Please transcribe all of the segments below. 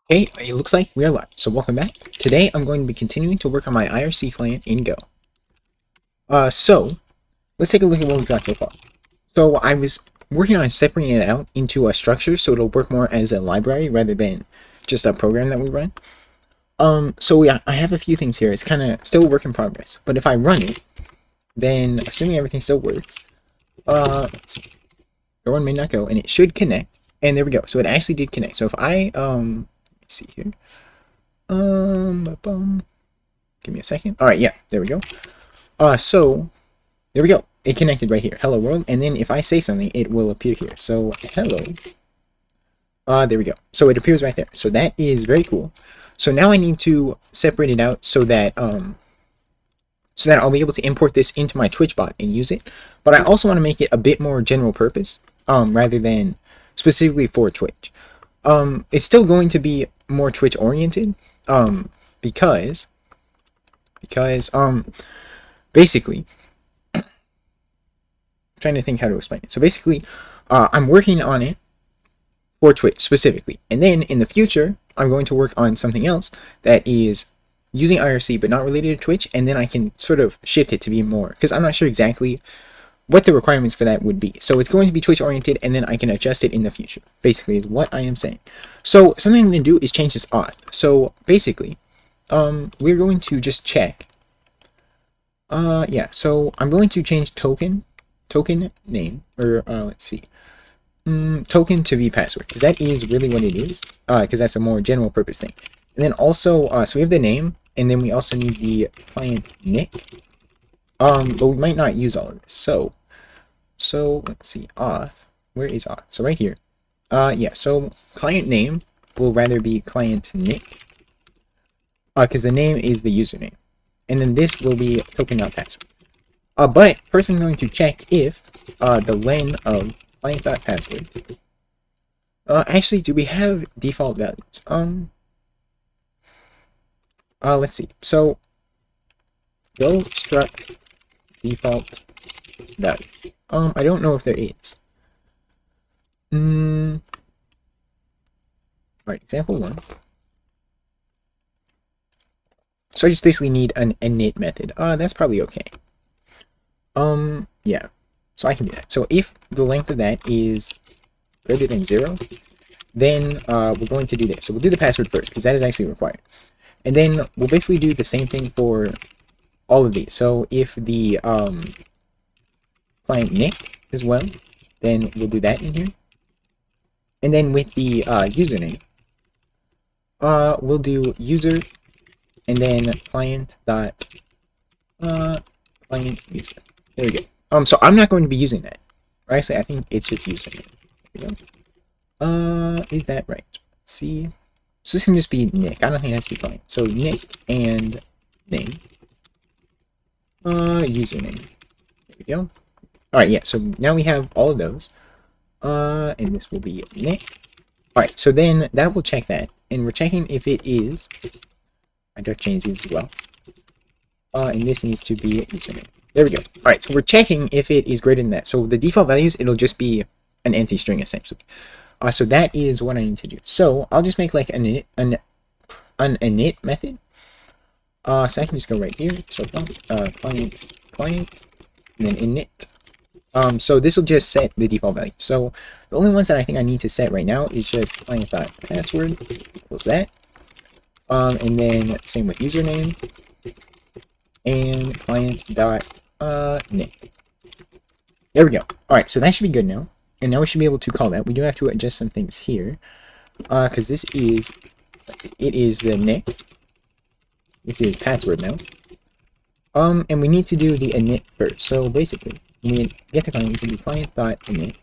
Hey, it looks like we are live, so welcome back. Today I'm going to be continuing to work on my IRC client in Go. So let's take a look at what we've got so far. So I was working on separating it out into a structure so it'll work more as a library rather than just a program that we run. So yeah, I have a few things here. It's kind of still a work in progress, but if I run it, then assuming everything still works, let's see. Go on may not go, and it should connect. And there we go. So it actually did connect. So if I let's see here. Give me a second. All right, yeah, there we go. So there we go. It connected right here. Hello world. And then if I say something, it will appear here. So hello. There we go. So it appears right there. So that is very cool. So now I need to separate it out so that I'll be able to import this into my Twitch bot and use it. But I also want to make it a bit more general purpose, rather than specifically for Twitch. It's still going to be more Twitch oriented, because basically, I'm trying to think how to explain it. So basically, I'm working on it for Twitch specifically, and then in the future, I'm going to work on something else that is using IRC but not related to Twitch, and then I can sort of shift it to be more, because I'm not sure exactly what the requirements for that would be. So it's going to be Twitch oriented, and then I can adjust it in the future, basically is what I am saying. So something I'm going to do is change this auth. So basically, we're going to just check. Yeah, so I'm going to change token name, or let's see, token to be password, because that is really what it is, because that's a more general purpose thing. And then also, so we have the name, and then we also need the client nick. But we might not use all of this. So let's see, auth. Where is auth? So right here. Yeah, so client name will rather be client nick, because the name is the username. And then this will be token.password. But first I'm going to check if the len of client.password. Actually, do we have default values? Let's see. So go struct default value. I don't know if there is. Alright, example 1. So I just basically need an init method. That's probably okay. Yeah. So I can do that. So if the length of that is greater than 0, then we're going to do this. So we'll do the password first, because that is actually required. And then we'll basically do the same thing for all of these. So if the client nick as well, then we'll do that in here. And then with the username, we'll do user and then client client user. There we go. So I'm not going to be using that. Or actually, I think it's just username. There we go. Is that right? Let's see. So this can just be nick. I don't think it has to be client. So nick and name. Username. There we go. Alright, yeah, so now we have all of those. And this will be nick. Alright, so then that will check that. And we're checking if it is. I don't change these as well. And this needs to be username. There we go. Alright, so we're checking if it is greater than that. So the default values, it'll just be an empty string essentially. So that is what I need to do. So I'll just make like an init method. So I can just go right here. So client, and then init. So this will just set the default value. So the only ones that I think I need to set right now is just client.password equals that. And then same with username and client.nick. There we go. Alright, so that should be good now. And now we should be able to call that. We do have to adjust some things here. Because this is, let's see, it is the nick. This is password now. And we need to do the init first. So basically, when we get the client, we can do client.init.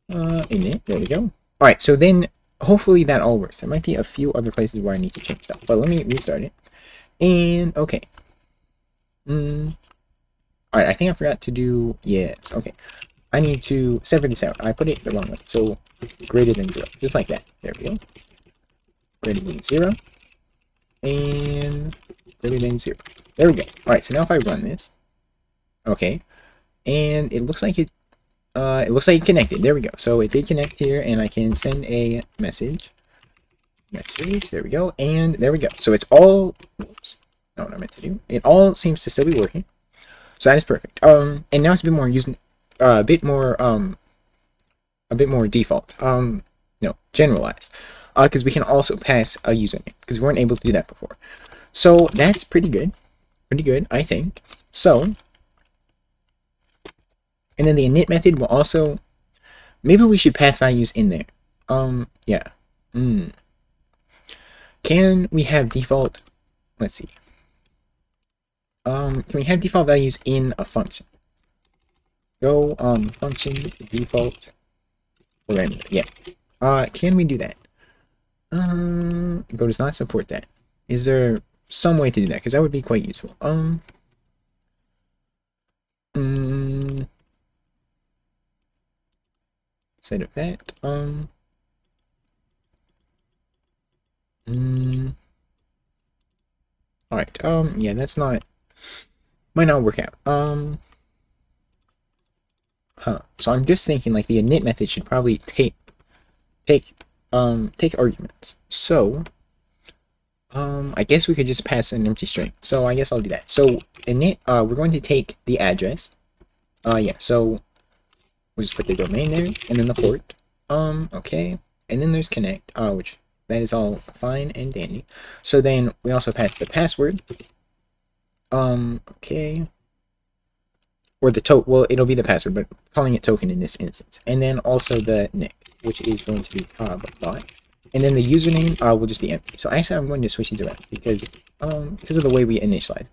Init, there we go. Alright, so then hopefully that all works. There might be a few other places where I need to change stuff. But let me restart it. And okay. Alright, I think I forgot to do, yes, okay. I need to separate this out. I put it the wrong way. So greater than 0. Just like that. There we go. Greater than 0. And greater than 0. There we go. Alright, so now if I run this. Okay. And it looks like it connected. There we go. So it did connect here, and I can send a message. message. There we go. And there we go. So it's all, oops, not what I meant to do. It all seems to still be working. So that is perfect. And now it's a bit more using, a bit more default. No, generalized. Because we can also pass a username, because we weren't able to do that before. So that's pretty good. Pretty good, I think. So, and then the init method will also, maybe we should pass values in there. Yeah. Can we have default, let's see. Can we have default values in a function? Go, function default parameter. Yeah. Can we do that? Go does not support that. Is there some way to do that? Because that would be quite useful. Instead of that, alright, yeah, that's not, might not work out. So I'm just thinking, like, the init method should probably take arguments. So, I guess we could just pass an empty string. So I guess I'll do that. So init, we're going to take the address. Yeah, so we'll just put the domain there, and then the port. Okay, and then there's connect, which that is all fine and dandy. So then we also pass the password. Okay. Or the well, it'll be the password, but calling it token in this instance. And then also the nick, which is going to be bot. And then the username will just be empty. So actually, I'm going to switch these around because of the way we initialize.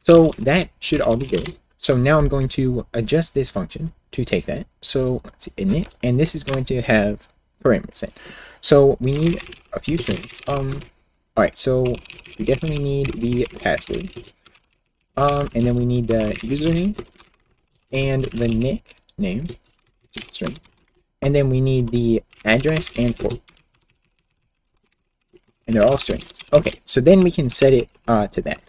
So that should all be good. So now I'm going to adjust this function to take that. So let's see, init, and this is going to have parameters in. So we need a few strings. All right, so we definitely need the password. And then we need the username and the nickname, which is a string. And then we need the address and port. And they're all strings. Okay, so then we can set it to that.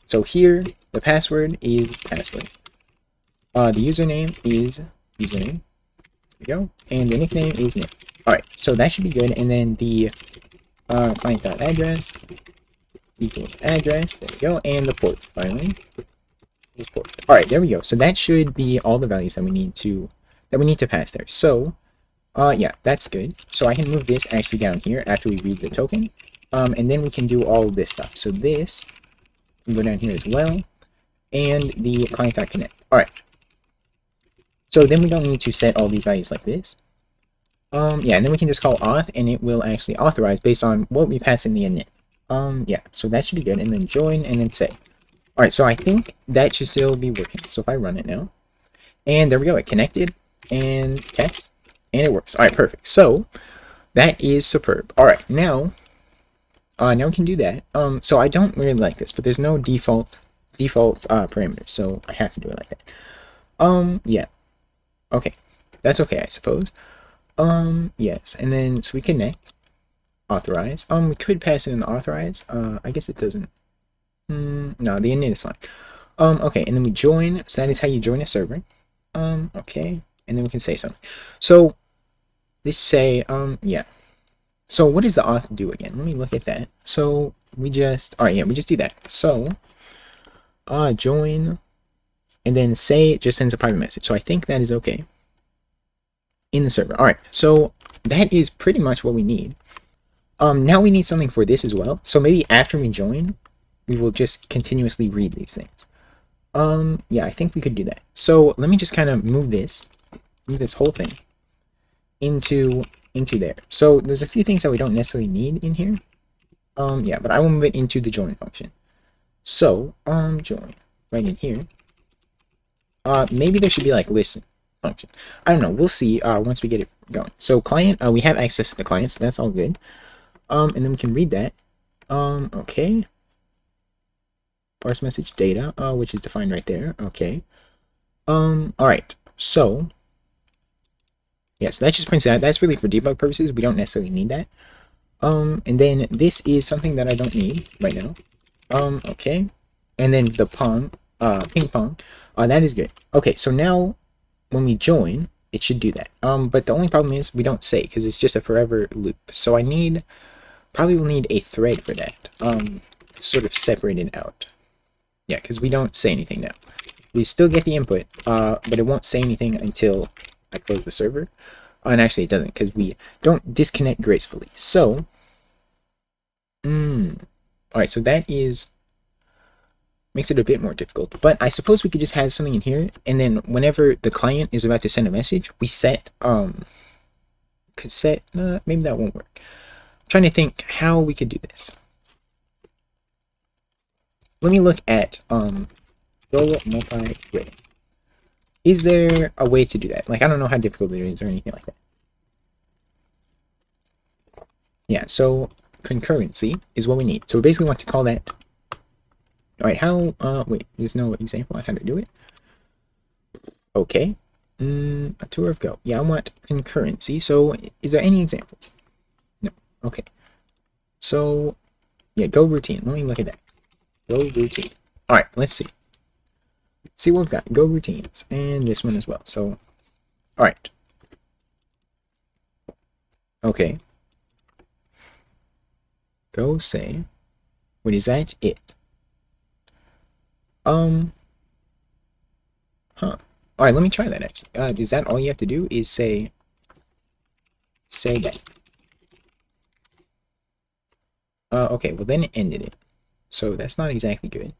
So here, the password is password. The username is username. There we go. And the nickname is nick. Alright, so that should be good. And then the client.address equals address. There we go. And the port, finally. Alright, there we go. So that should be all the values that we need to pass there. So yeah, that's good. So I can move this actually down here after we read the token. And then we can do all of this stuff. So this can go down here as well. And the client.connect. Alright. So then we don't need to set all these values like this. Yeah, and then we can just call auth, and it will actually authorize based on what we pass in the init. Yeah, so that should be good. And then join, and then say. Alright, so I think that should still be working. So if I run it now, and there we go, it connected, and test, and it works. Alright, perfect. So that is superb. Alright, now we can do that. So I don't really like this, but there's no default parameters, so I have to do it like that. Yeah. Okay. That's okay, I suppose. Yes, and then so we connect, authorize. We could pass it in the authorize. I guess it doesn't. No, the init is fine. Okay, and then we join. So that is how you join a server. Okay, and then we can say something. So this say, yeah. So what does the auth do again? Let me look at that. So we just, all right, yeah, we just do that. So join, and then say just sends a private message. So I think that is okay in the server. All right, so that is pretty much what we need. Now we need something for this as well. So maybe after we join, we will just continuously read these things. Yeah, I think we could do that. So let me just kind of move this whole thing into there. So there's a few things that we don't necessarily need in here. Yeah, but I will move it into the join function. So join right in here. Maybe there should be like listen function. I don't know. We'll see once we get it going. So client, we have access to the client, so that's all good. And then we can read that. Okay. Parse message data, which is defined right there. Okay. All right. So yeah, so that just prints out. That's really for debug purposes. We don't necessarily need that. And then this is something that I don't need right now. Okay. And then the ping pong, that is good. Okay, so now when we join, it should do that. But the only problem is we don't say because it's just a forever loop. So I need probably will need a thread for that. Sort of separated out. Yeah, because we don't say anything now. We still get the input, but it won't say anything until I close the server. And actually it doesn't, because we don't disconnect gracefully. So, alright, so that makes it a bit more difficult. But I suppose we could just have something in here, and then whenever the client is about to send a message, we set, maybe that won't work. I'm trying to think how we could do this. Let me look at, Go multi-threading. Is there a way to do that? Like, I don't know how difficult it is or anything like that. Yeah, so concurrency is what we need. So we basically want to call that. Alright, how, wait, there's no example on how to do it. Okay. A tour of Go. Yeah, I want concurrency. So is there any examples? No. Okay. So, yeah, Go routine. Let me look at that. Go routine. Alright, let's see. See what we've got. Go routines. And this one as well. So, alright. Okay. Go say. What is that? It. Alright, let me try that actually. Is that all you have to do? Is say that. Okay, well then it ended it. So that's not exactly good.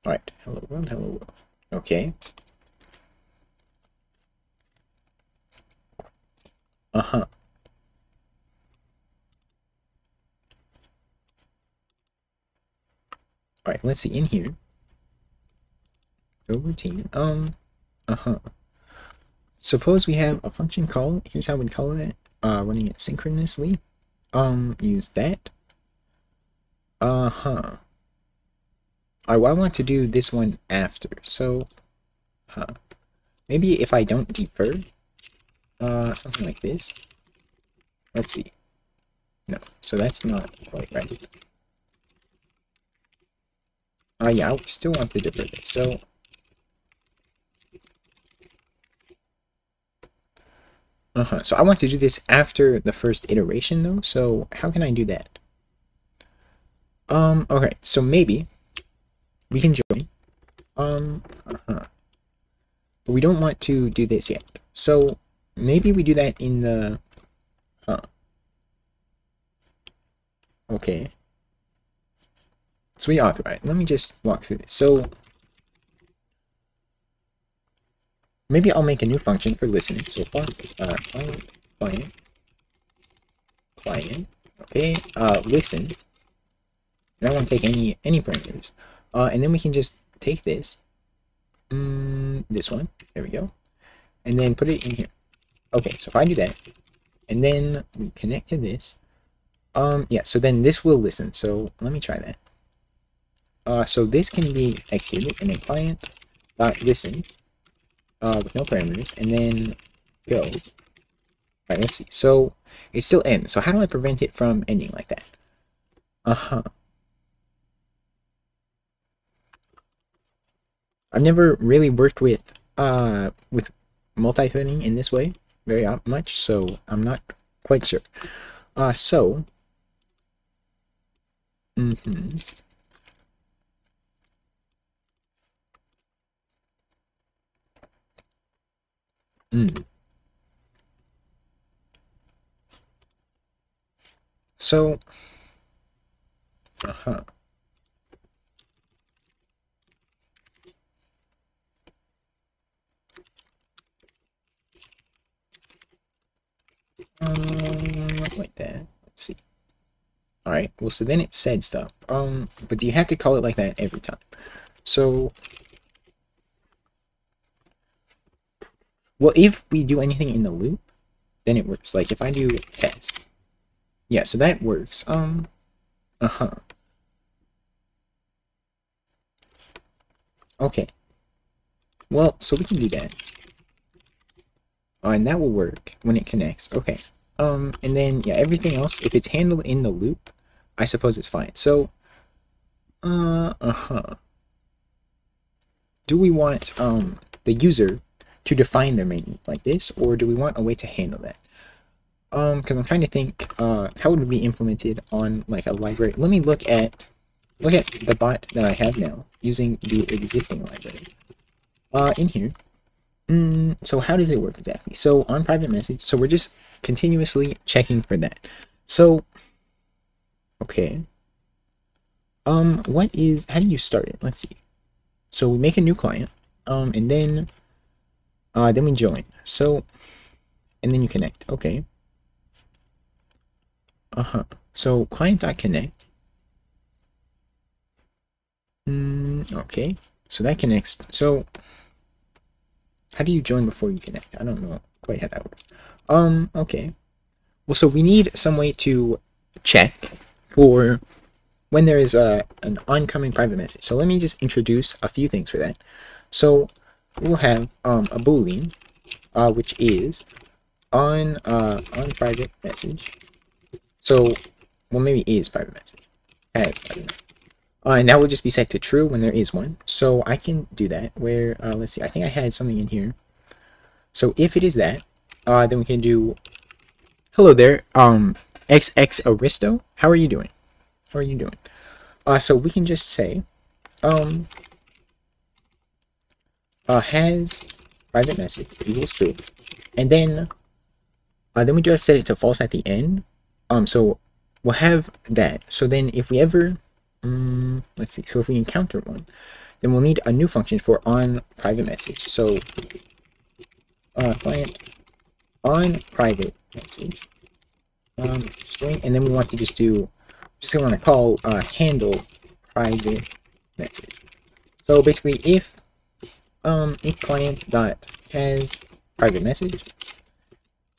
Alright, hello world, hello world. Okay. Alright, let's see in here. Go routine. Suppose we have a function call. Here's how we'd call it. Running it synchronously. Use that. Alright, well, I want to do this one after. So, maybe if I don't defer, something like this. Let's see. No, so that's not quite right. Yeah, I still want to defer this. So, so I want to do this after the first iteration though. So how can I do that? Okay, so maybe we can join. But we don't want to do this yet. So maybe we do that in the okay. So we authorize. Let me just walk through this. So maybe I'll make a new function for listening. So client, okay, listen. And I won't take any parameters. And then we can just take this, this one, there we go, and then put it in here. Okay, so if I do that, and then we connect to this, yeah, so then this will listen. So let me try that. So this can be executed in a client dot listen with no parameters, and then go. Right, let's see. So it still ends. So how do I prevent it from ending like that? I've never really worked with multi-threading in this way very much, so I'm not quite sure. So So, like that. Let's see. All right. Well, so then it said stuff. But do you have to call it like that every time? So, well, if we do anything in the loop, then it works. Like if I do test. Yeah, so that works. Okay. Well, so we can do that. And that will work when it connects. Okay. And then, yeah, everything else, if it's handled in the loop, I suppose it's fine. So, do we want the user to define their main loop like this, or do we want a way to handle that? Because I'm trying to think how would it be implemented on like a library. Let me look at the bot that I have now using the existing library. In here. So how does it work exactly? So on private message, so we're just continuously checking for that. So okay. How do you start it? Let's see. So we make a new client, and then we join. So, and then you connect. Okay. So client.connect. Okay. So that connects. So how do you join before you connect? I don't know quite how that works. Okay. Well, so we need some way to check for when there is an oncoming private message. So let me just introduce a few things for that. So we'll have a boolean, which is on private message. So, well, maybe is private message. As private message. And that will just be set to true when there is one. So I can do that where, let's see, I think I had something in here. So if it is that, then we can do, hello there, XX Aristo, how are you doing? How are you doing? So we can just say, has private message equals true, and then we do have to set it to false at the end. So we'll have that. So then if we ever, let's see, so if we encounter one, then we'll need a new function for on private message. So client on private message, string, and then we want to just do, want to call handle private message. So basically, if client dot has private message,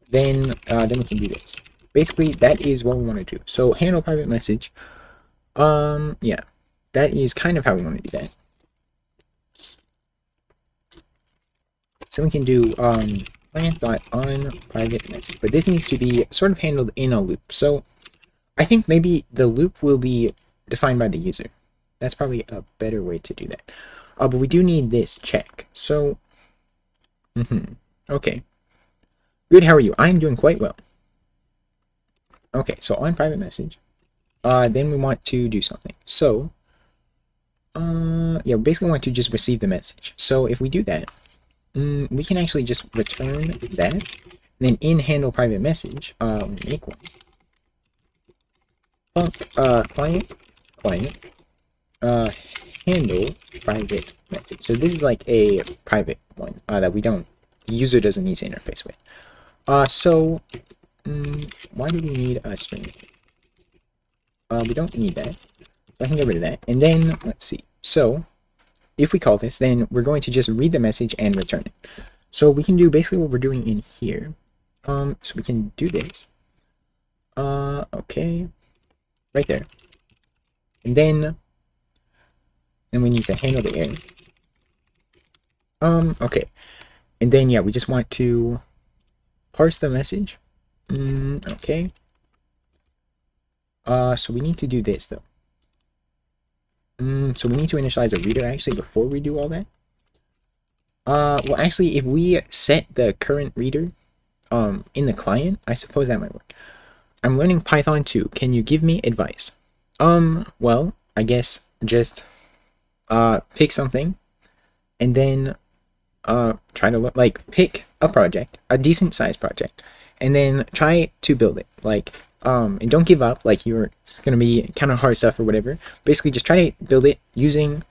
then we can do this. Basically, that is what we want to do. So handle private message. Yeah, that is kind of how we want to do that. So we can do client dot on private message, but this needs to be sort of handled in a loop. So I think maybe the loop will be defined by the user. That's probably a better way to do that. But we do need this check. So, okay. Good, how are you? I'm doing quite well. Okay, so on private message, then we want to do something. So, yeah, we basically want to just receive the message. So if we do that, we can actually just return that. And then in handle private message, make one. Client, handle private message. So this is like a private one that the user doesn't need to interface with. So why do we need a string? We don't need that. So I can get rid of that. And then let's see. So if we call this, then we're going to just read the message and return it. So we can do basically what we're doing in here. So we can do this. Okay. Right there. And then we need to handle the error. Okay. And then, yeah, we just want to parse the message. Okay. So we need to do this, though. So we need to initialize a reader, actually, before we do all that. Well, actually, if we set the current reader, in the client, I suppose that might work. I'm learning Python 2. Can you give me advice? Well, I guess just pick something and then try to look, like, pick a project, a decent sized project, and then try to build it. Like, and don't give up, like it's gonna be kind of hard stuff or whatever. Basically, just try to build it using,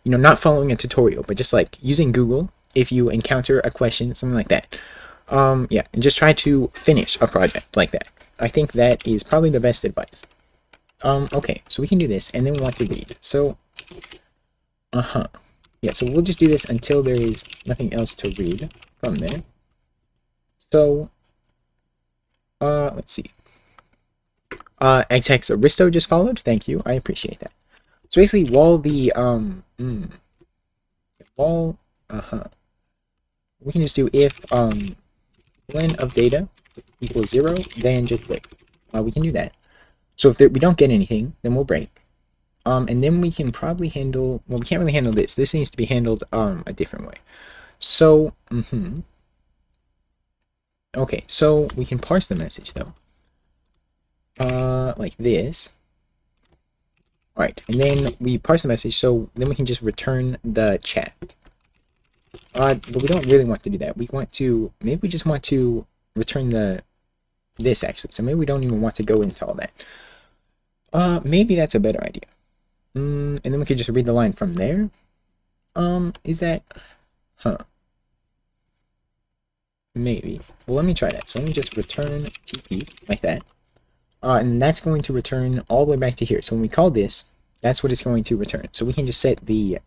not following a tutorial, but just like using Google if you encounter a question, something like that. Yeah, and just try to finish a project like that. I think that is probably the best advice. Okay, so we can do this, and then we want to read. So, yeah, so we'll just do this until there is nothing else to read from there. So, let's see. XX Aristo just followed. Thank you. I appreciate that. So basically, while the, we can just do if, len of data equals 0, then just break. We can do that. So if we don't get anything, then we'll break. And then we can probably handle, well, we can't really handle this. This needs to be handled a different way. So, okay, so we can parse the message though. Like this. Alright, and then we parse the message, so then we can just return the chat. But we don't really want to do that. We want to, maybe we just want to return this actually. So maybe we don't even want to go into all that. Maybe that's a better idea. And then we could just read the line from there. Is that, maybe. Well, let me try that. So let me just return TP like that. And that's going to return all the way back to here. So when we call this, that's what it's going to return. So we can just set the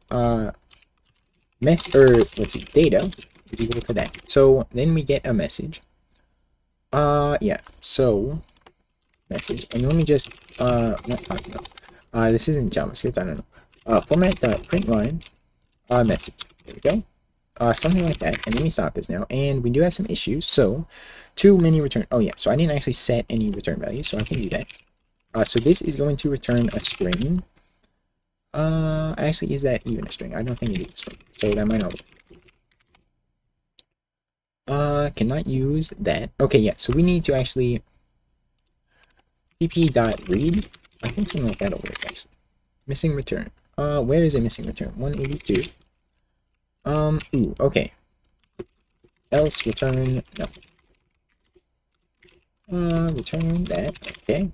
data is equal to that. So then we get a message. Yeah. So message, and let me just this isn't JavaScript. I don't know. Format print line message. There we go. Something like that. And let me stop this now. And we do have some issues. So too many return. Oh yeah. So I didn't actually set any return value, so I can do that. So this is going to return a string. Actually, is that even a string? I don't think it is a string, so that might not work. Cannot use that. Okay, yeah. So we need to actually pp.read. I think something like that'll work actually. Missing return. Where is a missing return? 182. Ooh, okay. Else return no. Return that. Okay.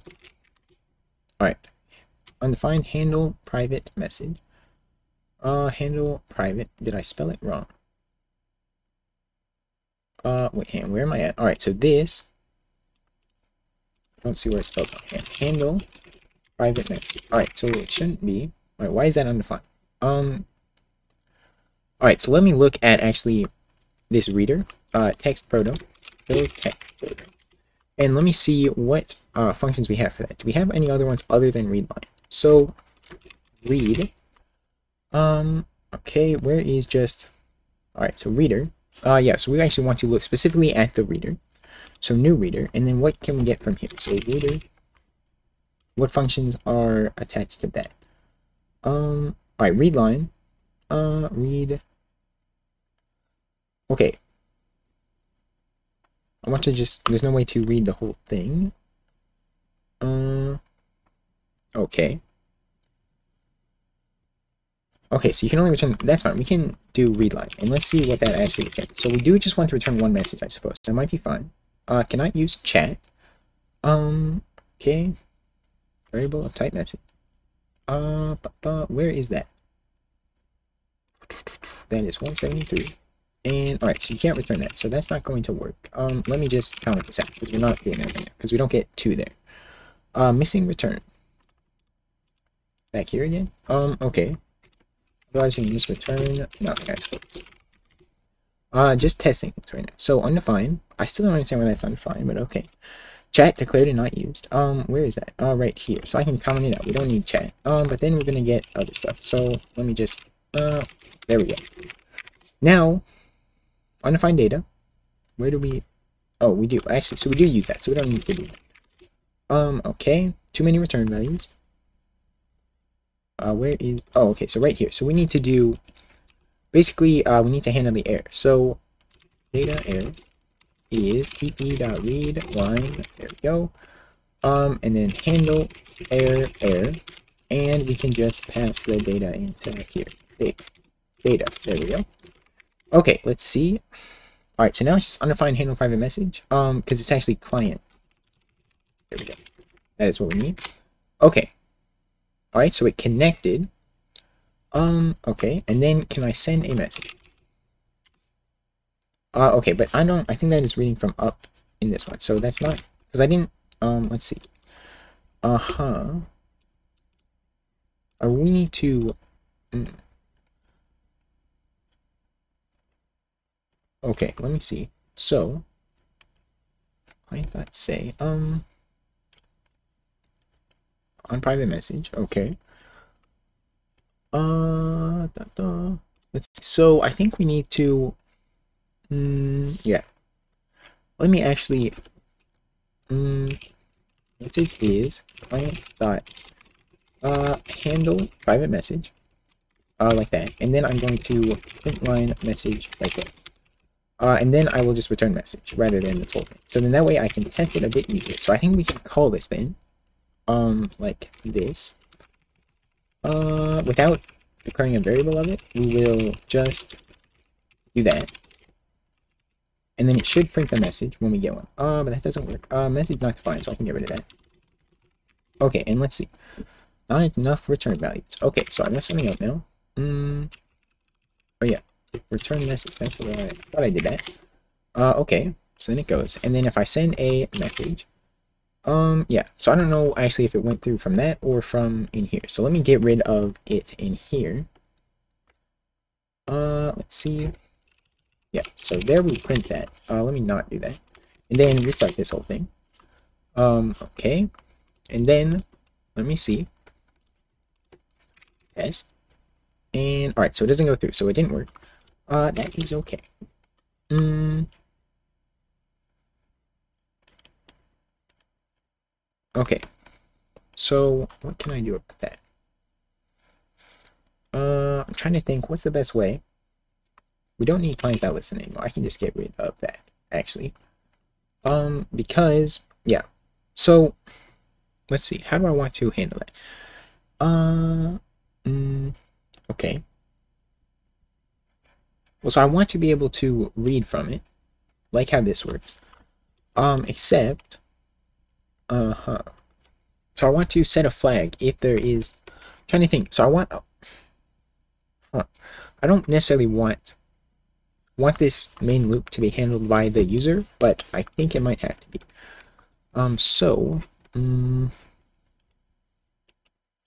Alright. Undefined handle private message. Handle private. Did I spell it wrong? Wait, hang on, where am I at? Alright, so this. I don't see where it's spelled wrong. Handle private message. Alright, so it shouldn't be. Alright, why is that undefined? Alright, so let me look at actually this reader. Text proto. Text proto. And let me see what functions we have for that. Do we have any other ones other than read line? So read. Okay, where is just alright, so reader. Yeah, so we actually want to look specifically at the reader. So new reader, and then what can we get from here? So reader. What functions are attached to that? Alright, read line. Read. Okay. I want to just, there's no way to read the whole thing. Okay. Okay, so you can only return, that's fine. We can do read line, and let's see what that actually returns. So we do just want to return one message, I suppose. That might be fine. Cannot use chat. Okay. Variable of type message. Where is that? That is 173. And alright, so you can't return that, so that's not going to work. Let me just comment this out, because we're not getting anything there, because we don't get 2 there. Missing return. Back here again? Okay. Otherwise you can just return nothing, I suppose. Just testing things right now. So undefined. I still don't understand why that's undefined, but okay. Chat declared and not used. Where is that? Right here. So I can comment it out. We don't need chat. But then we're gonna get other stuff. So let me just there we go. Now, undefined data. Where do we oh we do actually, so we do use that, so we don't need to do that. Okay. Too many return values. Where is oh okay, so right here. So we need to do basically we need to handle the error. So data error is tp.read line, there we go. And then handle error, and we can just pass the data into here. Data, there we go. Okay, let's see. Alright, so now it's just undefined handle private message. Because it's actually client. There we go. That is what we need. Okay. Alright, so it connected. Okay, and then can I send a message? Okay, but I think that is reading from up in this one. So that's not, because I didn't, let's see. We need to, okay, let me see. So, let's say, on private message, okay. Let's see. So I think we need to, yeah. Let me actually, message is client dot handle private message, like that, and then I'm going to print line message like that. And then I will just return message rather than this whole thing. So then that way I can test it a bit easier. So I think we can call this then, like this. Without declaring a variable of it, we will just do that. And then it should print the message when we get one. But that doesn't work. Message not defined, so I can get rid of that. Okay, and let's see. Not enough return values. Okay, so I messed something up now. Oh yeah, return message. That's what I thought I did that. Okay, so then it goes. And then if I send a message, yeah, so I don't know actually if it went through from that or from in here. So let me get rid of it in here. Let's see. Yeah, so there we print that. Let me not do that. And then restart this whole thing. Okay. And then, let me see. Test. And, alright, so it doesn't go through, so it didn't work. That is okay. Okay. So, what can I do about that? I'm trying to think, what's the best way? We don't need client.listen anymore. I can just get rid of that, actually. Because, yeah. So, let's see. How do I want to handle that? Okay. Well, so I want to be able to read from it, like how this works. Except, so I want to set a flag if there is, I'm trying to think. So I want, I don't necessarily want this main loop to be handled by the user, but I think it might have to be.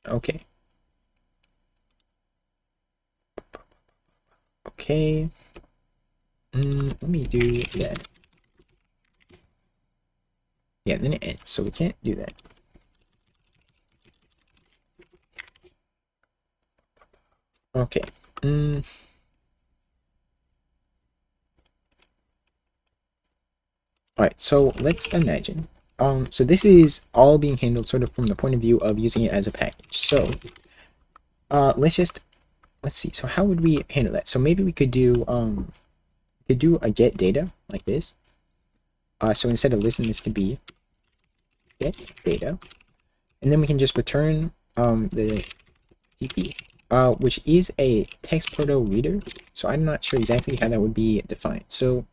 Okay. Okay. Let me do that. Yeah, then it ends, so we can't do that. Okay. Alright, so let's imagine. So this is all being handled sort of from the point of view of using it as a package. So, let's see. So how would we handle that? So maybe we could do a get data like this. So instead of listen, this could be get data, and then we can just return the TP, which is a text proto reader. So I'm not sure exactly how that would be defined. So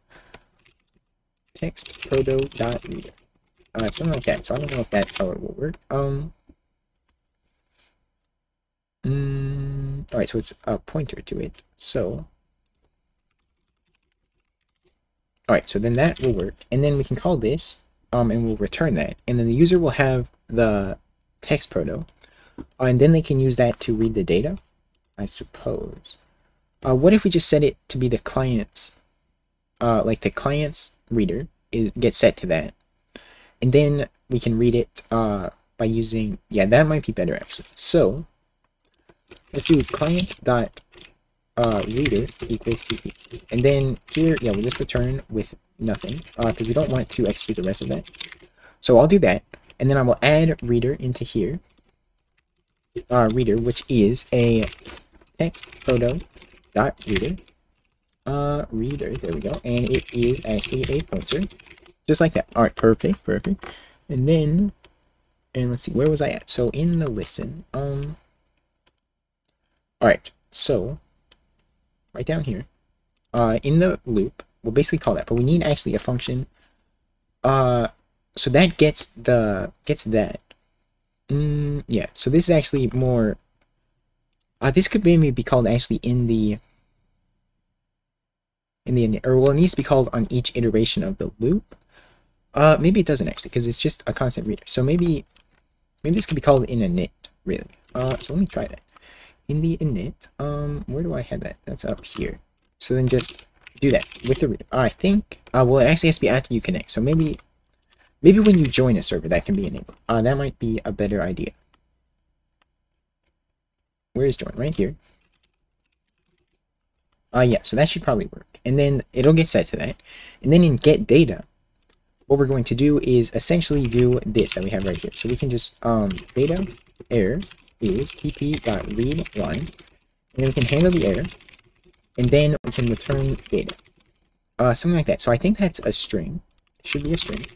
text proto dot reader, something like that. So I don't know if that's how it will work. Alright, so it's a pointer to it. So alright, so then that will work, and then we can call this, and we'll return that, and then the user will have the text proto, and then they can use that to read the data, I suppose. What if we just set it to be the client's, like the client's reader gets set to that, and then we can read it by using, yeah, that might be better actually. So let's do client dot reader equals TP, and then here, yeah, we'll just return with nothing because we don't want to execute the rest of that. So I'll do that, and then I will add reader into here, reader, which is a text proto dot reader, reader, there we go, and it is actually a pointer, just like that. All right, perfect. And then, and let's see, where was I at? So in the listen, all right, so right down here, in the loop, we'll basically call that, but we need actually a function, so that gets that. Yeah, so this is actually more, this could maybe be called actually in the or well, it needs to be called on each iteration of the loop. Maybe it doesn't actually, because it's just a constant reader. So maybe this could be called in init, really. So let me try that. In the init, where do I have that? That's up here. So then just do that with the reader. I think, well, it actually has to be after you connect. So maybe when you join a server, that can be enabled. That might be a better idea. Where is join? Right here. Yeah, so that should probably work. And then it'll get set to that. And then in get data, what we're going to do is essentially do this that we have right here. So we can just data error is tp.readLine, and then we can handle the error, and then we can return data. Something like that. So I think that's a string. It should be a string.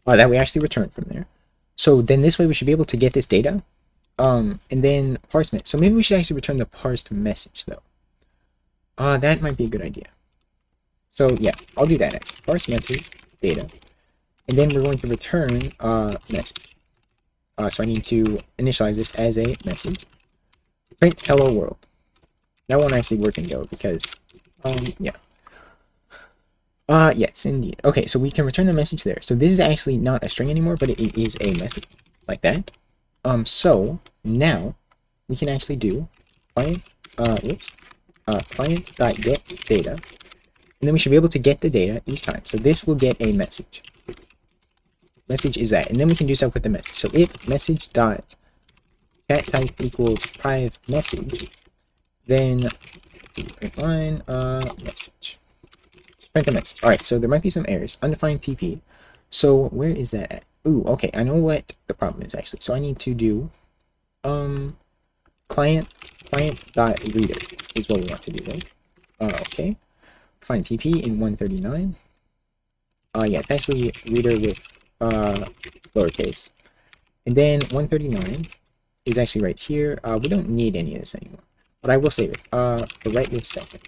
That we actually return from there. So then this way we should be able to get this data, and then parse it. So maybe we should actually return the parsed message though. That might be a good idea. So yeah, I'll do that actually. Parse message data, and then we're going to return message. So I need to initialize this as a message. Print hello world. That won't actually work in Go because yeah. Yes, indeed. Okay, so we can return the message there. So this is actually not a string anymore, but it is a message, like that. So now we can actually do client.get data, and then we should be able to get the data each time. So this will get a message. Message is that, and then we can do stuff with the message. So if message dot chat type equals priv message, then let's see, print line message. Print the message. Alright, so there might be some errors. Undefined TP. So where is that at? Ooh, okay, I know what the problem is actually. So I need to do client.reader is what we want to do, right? Okay. Find TP in 139. Yeah, it's actually reader with lowercase. And then 139 is actually right here. We don't need any of this anymore. But I will save it for right this second.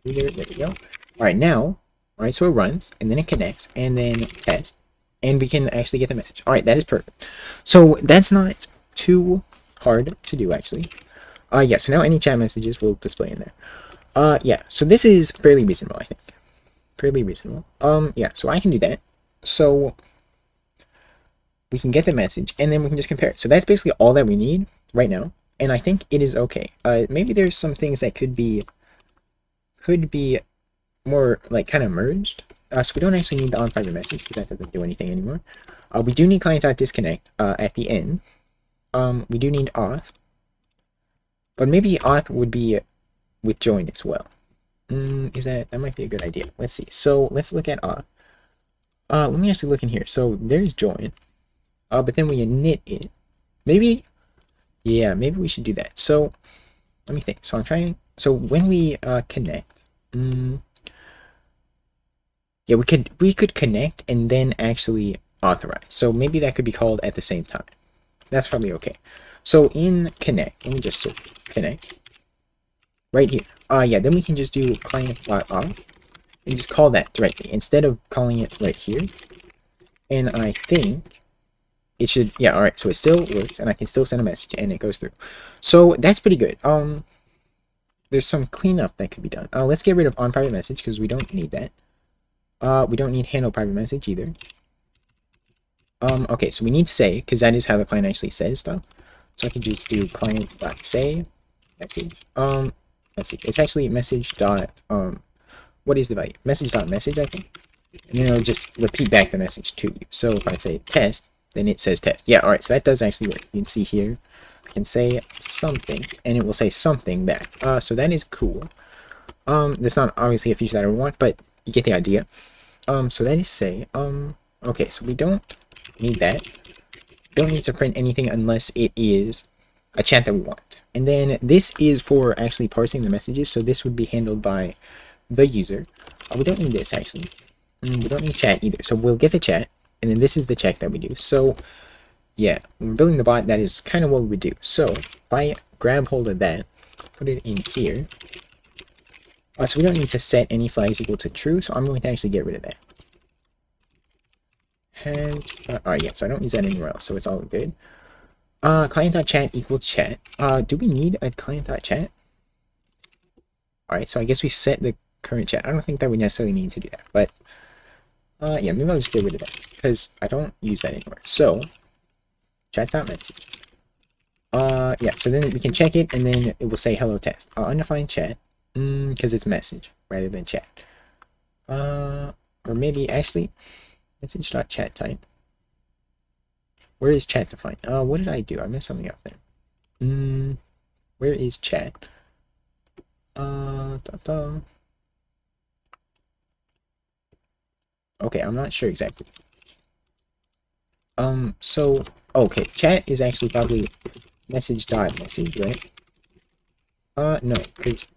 Reader, there we go. Alright, now alright, so it runs, and then it connects, and then test, and we can actually get the message. Alright, that is perfect. So that's not too hard to do, actually. Yeah, so now any chat messages will display in there. Yeah, so this is fairly reasonable, I think. Fairly reasonable. Yeah, so I can do that. So we can get the message, and then we can just compare it. So that's basically all that we need right now, and I think it is okay. Maybe there's some things that could be more like kind of merged. So we don't actually need the on-private message because that doesn't do anything anymore. We do need client.disconnect at the end. We do need auth, but maybe auth would be with join as well. That might be a good idea. Let's see. So let's look at auth. Let me actually look in here. So there's join, but then we init it. Maybe, yeah, maybe we should do that. So let me think. So I'm trying. So when we connect. Yeah, we could connect and then actually authorize. So maybe that could be called at the same time. That's probably okay. So in connect, let me just search connect right here. Yeah, then we can just do client.auth and just call that directly instead of calling it right here. And I think it should, yeah, all right. So it still works, and I can still send a message, and it goes through. So that's pretty good. There's some cleanup that could be done. Let's get rid of on private message because we don't need that. We don't need handle private message either. Okay, so we need say, because that is how the client actually says stuff. So I can just do client.say message. Let's see, it's actually message dot, what is the value? Message.message, I think. And then it'll just repeat back the message to you. So if I say test, then it says test. Yeah, alright, so that does actually work. You can see here, I can say something, and it will say something back. So that is cool. That's not obviously a feature that I want, but you get the idea. So that is say, okay, so we don't need that. We don't need to print anything unless it is a chat that we want. And then this is for actually parsing the messages, so this would be handled by the user. We don't need this actually. We don't need chat either. So we'll get the chat, and then this is the check that we do. So yeah, when we're building the bot, that is kind of what we would do. So if I grab hold of that, put it in here. So we don't need to set any flags equal to true, so I'm going to actually get rid of that. Alright, yeah, so I don't use that anywhere else, so it's all good. Client.chat equals chat. Do we need a client.chat? Alright, so I guess we set the current chat. I don't think that we necessarily need to do that, but yeah, maybe I'll just get rid of that, because I don't use that anywhere. So, chat.message. Yeah, so then we can check it, and then it will say hello test. Undefined chat. Because it's message rather than chat. Or maybe actually message.chat type. Where is chat defined? What did I do? I messed something up there. Where is chat? Okay, I'm not sure exactly. So okay, chat is actually probably message dot message, right? No, because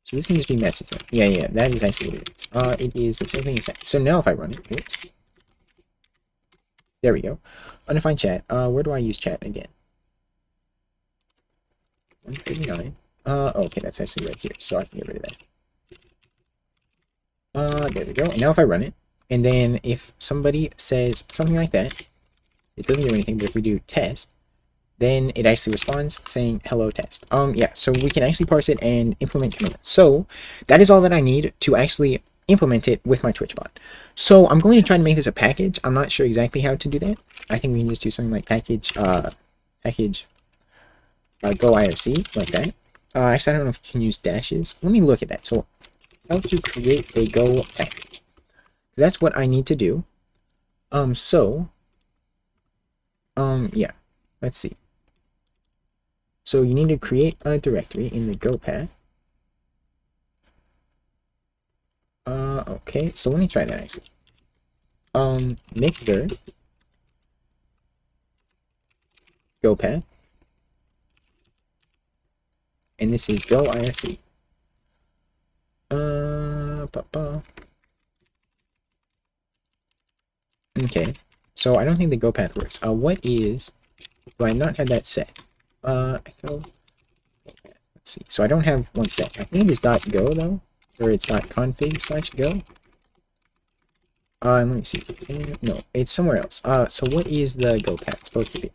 so this needs to be message then. Yeah, that is actually what it is. It is the same thing as that. So now if I run it, oops. There we go. Undefined chat. Where do I use chat again? 139. Okay, that's actually right here, so I can get rid of that. There we go. And now if I run it, and then if somebody says something like that, it doesn't do anything, but if we do test, then it actually responds saying hello test. Yeah, so we can actually parse it and implement commands. So that is all that I need to actually implement it with my Twitch bot. So I'm going to try to make this a package. I'm not sure exactly how to do that. I think we can just do something like package go IRC like that. Actually, I don't know if you can use dashes. Let me look at that. So how to create a go package. That's what I need to do. Yeah, let's see. So you need to create a directory in the Go path. Okay, so let me try that actually. Mixdir Go path. And this is Go IRC. Okay, so I don't think the Go path works. Do I not have that set? Echo. Let's see. So I don't have one set. I think it's .go though, or it's .config/go. Let me see. No, it's somewhere else. So what is the Go path supposed to be?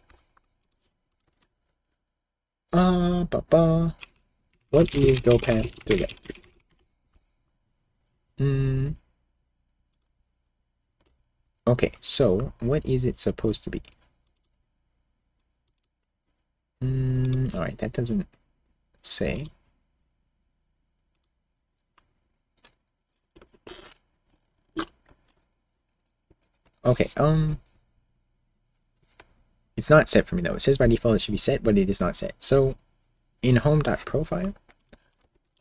What is Go path directory? Okay, so what is it supposed to be? Alright, that doesn't say. Okay, it's not set for me though. It says by default it should be set, but it is not set. So in home.profile,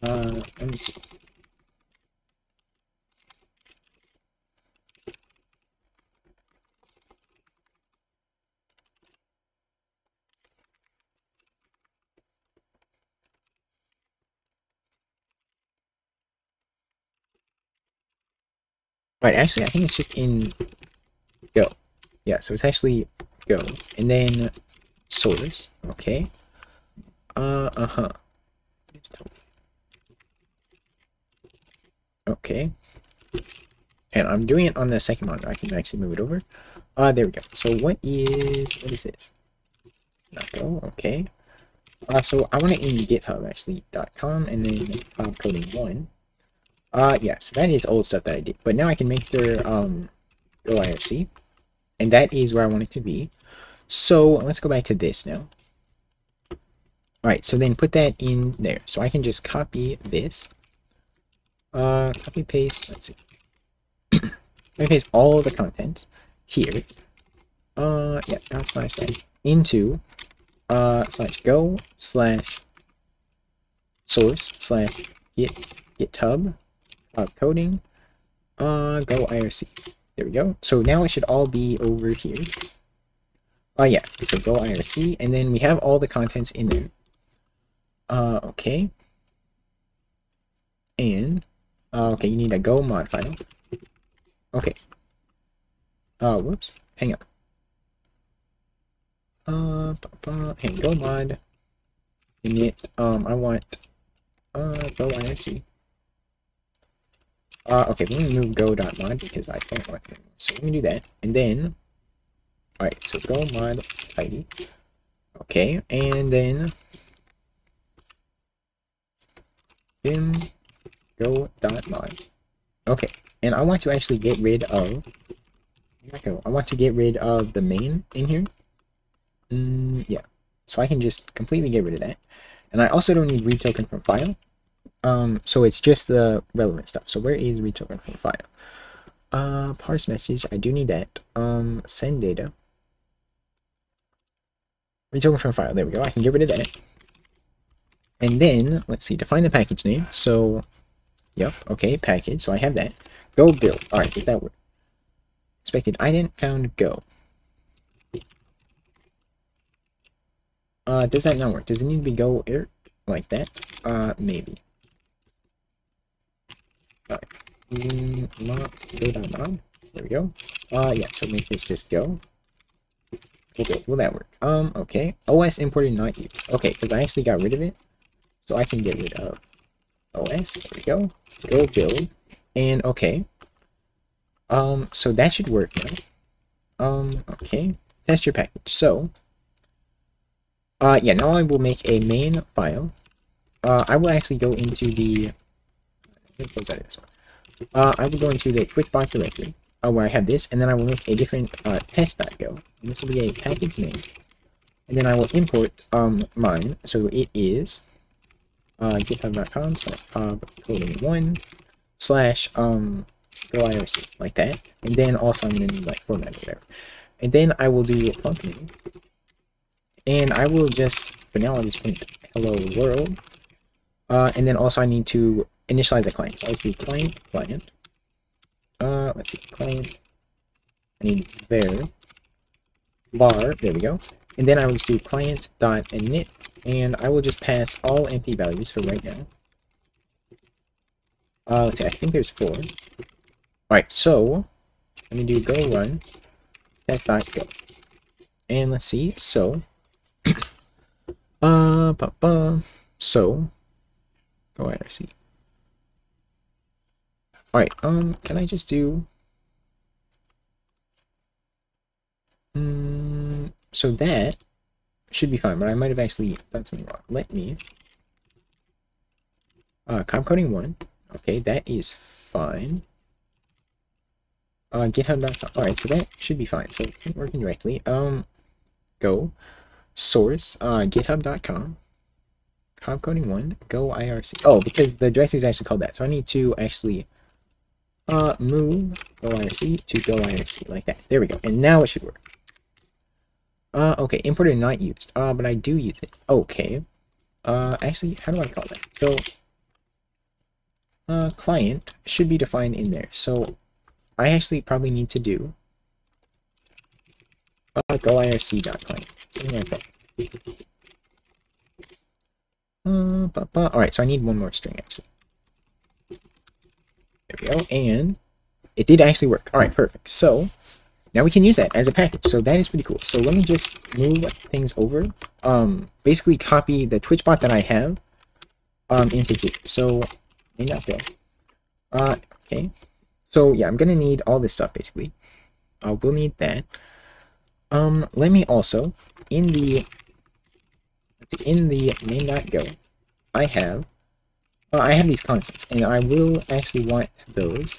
let me see. Right, actually, I think it's just in Go. Yeah, so it's actually Go. And then source, okay. Okay. And I'm doing it on the second monitor. I can actually move it over. There we go. So what is this? Not Go, okay. So I want it in GitHub actually, .com and then coding 1. Yeah, so that is old stuff that I did. But now I can make their Go IRC. And that is where I want it to be. So let's go back to this now. Alright, so then put that in there. So I can just copy this. Copy paste, let's see. Copy paste all the contents here. Yeah, / that into /go /source /github coding Go IRC. There we go. So now it should all be over here. Yeah, so Go IRC, and then we have all the contents in there. Okay. And okay, you need a Go mod file. Okay. Whoops. Hang on. Hey, Go mod. Init. I want Go IRC. Okay, we're gonna move go.mod because I don't want it. So let me do that. And then, alright, so go mod ID. Okay, and then vim go.mod. Okay, and I want to actually get rid of I want to get rid of the main in here. Yeah. So I can just completely get rid of that. And I also don't need read token from file. So it's just the relevant stuff. So where is read token from file? Parse message, I do need that. Send data. Read token from file, there we go. I can get rid of that. And then, let's see, define the package name. So, yep, okay, package. So I have that. Go build. Alright, does that work? Expected ident found go. Does that not work? Does it need to be go air like that? Maybe. Alright. Go.mob. There we go. Yeah, so make this just go. Okay, will that work? Okay. OS imported not used. Okay, because I actually got rid of it. So I can get rid of OS. There we go. Go build. And okay. So that should work now. Okay. Test your package. So yeah, now I will make a main file. I will actually go into the let me close out of this one. I will go into the Twitchbot directory. Where I have this, and then I will make a different test.go. And this will be a package name. And then I will import mine. So it is github.com/coding1 / go IRC, like that. And then also I'm going to need like format or whatever. And then I will do functioning. And I will just, for now I'll just print hello world. And then also I need to initialize the client. So I'll do client. Let's see, client. I need var bar. There we go. And then I will just do client.init, and I will just pass all empty values for right now. Let's see, I think there's 4. Alright, so let me do go run test.go. And let's see, so so go IRC. Alright, can I just do so that should be fine, but I might have actually done something wrong. Let me coding 1. Okay, that is fine. GitHub.com. Alright, so that should be fine. So it's working directly. Go source github.com coding 1 go IRC. Oh, because the directory is actually called that. So I need to actually move go IRC to go IRC like that. There we go. And now it should work. Okay, imported not used. But I do use it. Okay. Actually, how do I call that? So client should be defined in there. So I actually probably need to do go IRC.client. Something like that. Alright, so I need one more string actually. There we go, and it did actually work. Alright, perfect. So now we can use that as a package. So that is pretty cool. So let me just move things over. Basically copy the Twitchbot that I have into here. So maybe not there. Okay. So yeah, I'm gonna need all this stuff basically. We'll need that. Let me also in the main.go, I have these constants, and I will actually want those,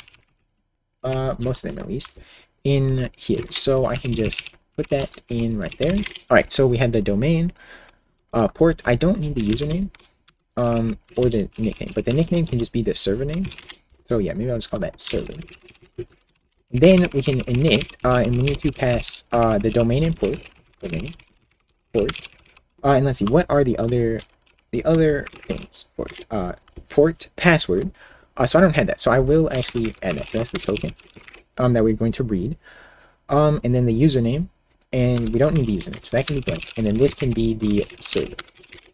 most of them at least, in here. So I can just put that in right there. Alright, so we have the domain, port. I don't need the username, or the nickname, but the nickname can just be the server name. So yeah, maybe I'll just call that server. And then we can init, and we need to pass the domain and port. And let's see, what are the other things for port password? So I don't have that, so I will actually add that. So that's the token that we're going to read, and then the username, and we don't need the username, so that can be blank. And then this can be the server.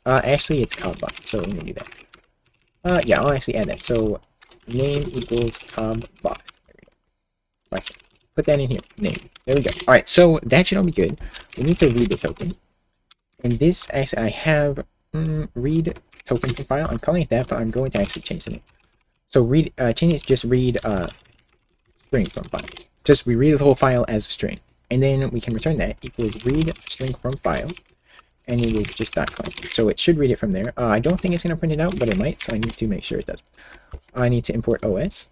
Actually, it's cobbot, so let me do that. Yeah, I'll actually add that. So name equals cobbot. There we go. Right. Put that in here. Name. There we go. All right, so that should all be good. We need to read the token. And this, actually, I have read token from file. I'm calling it that, but I'm going to actually change the name. So read, change it to just read string from file. Just we read the whole file as a string, and then we can return that equals read string from file, and it is just .client. So it should read it from there. I don't think it's going to print it out, but it might. So I need to make sure it does. I need to import OS.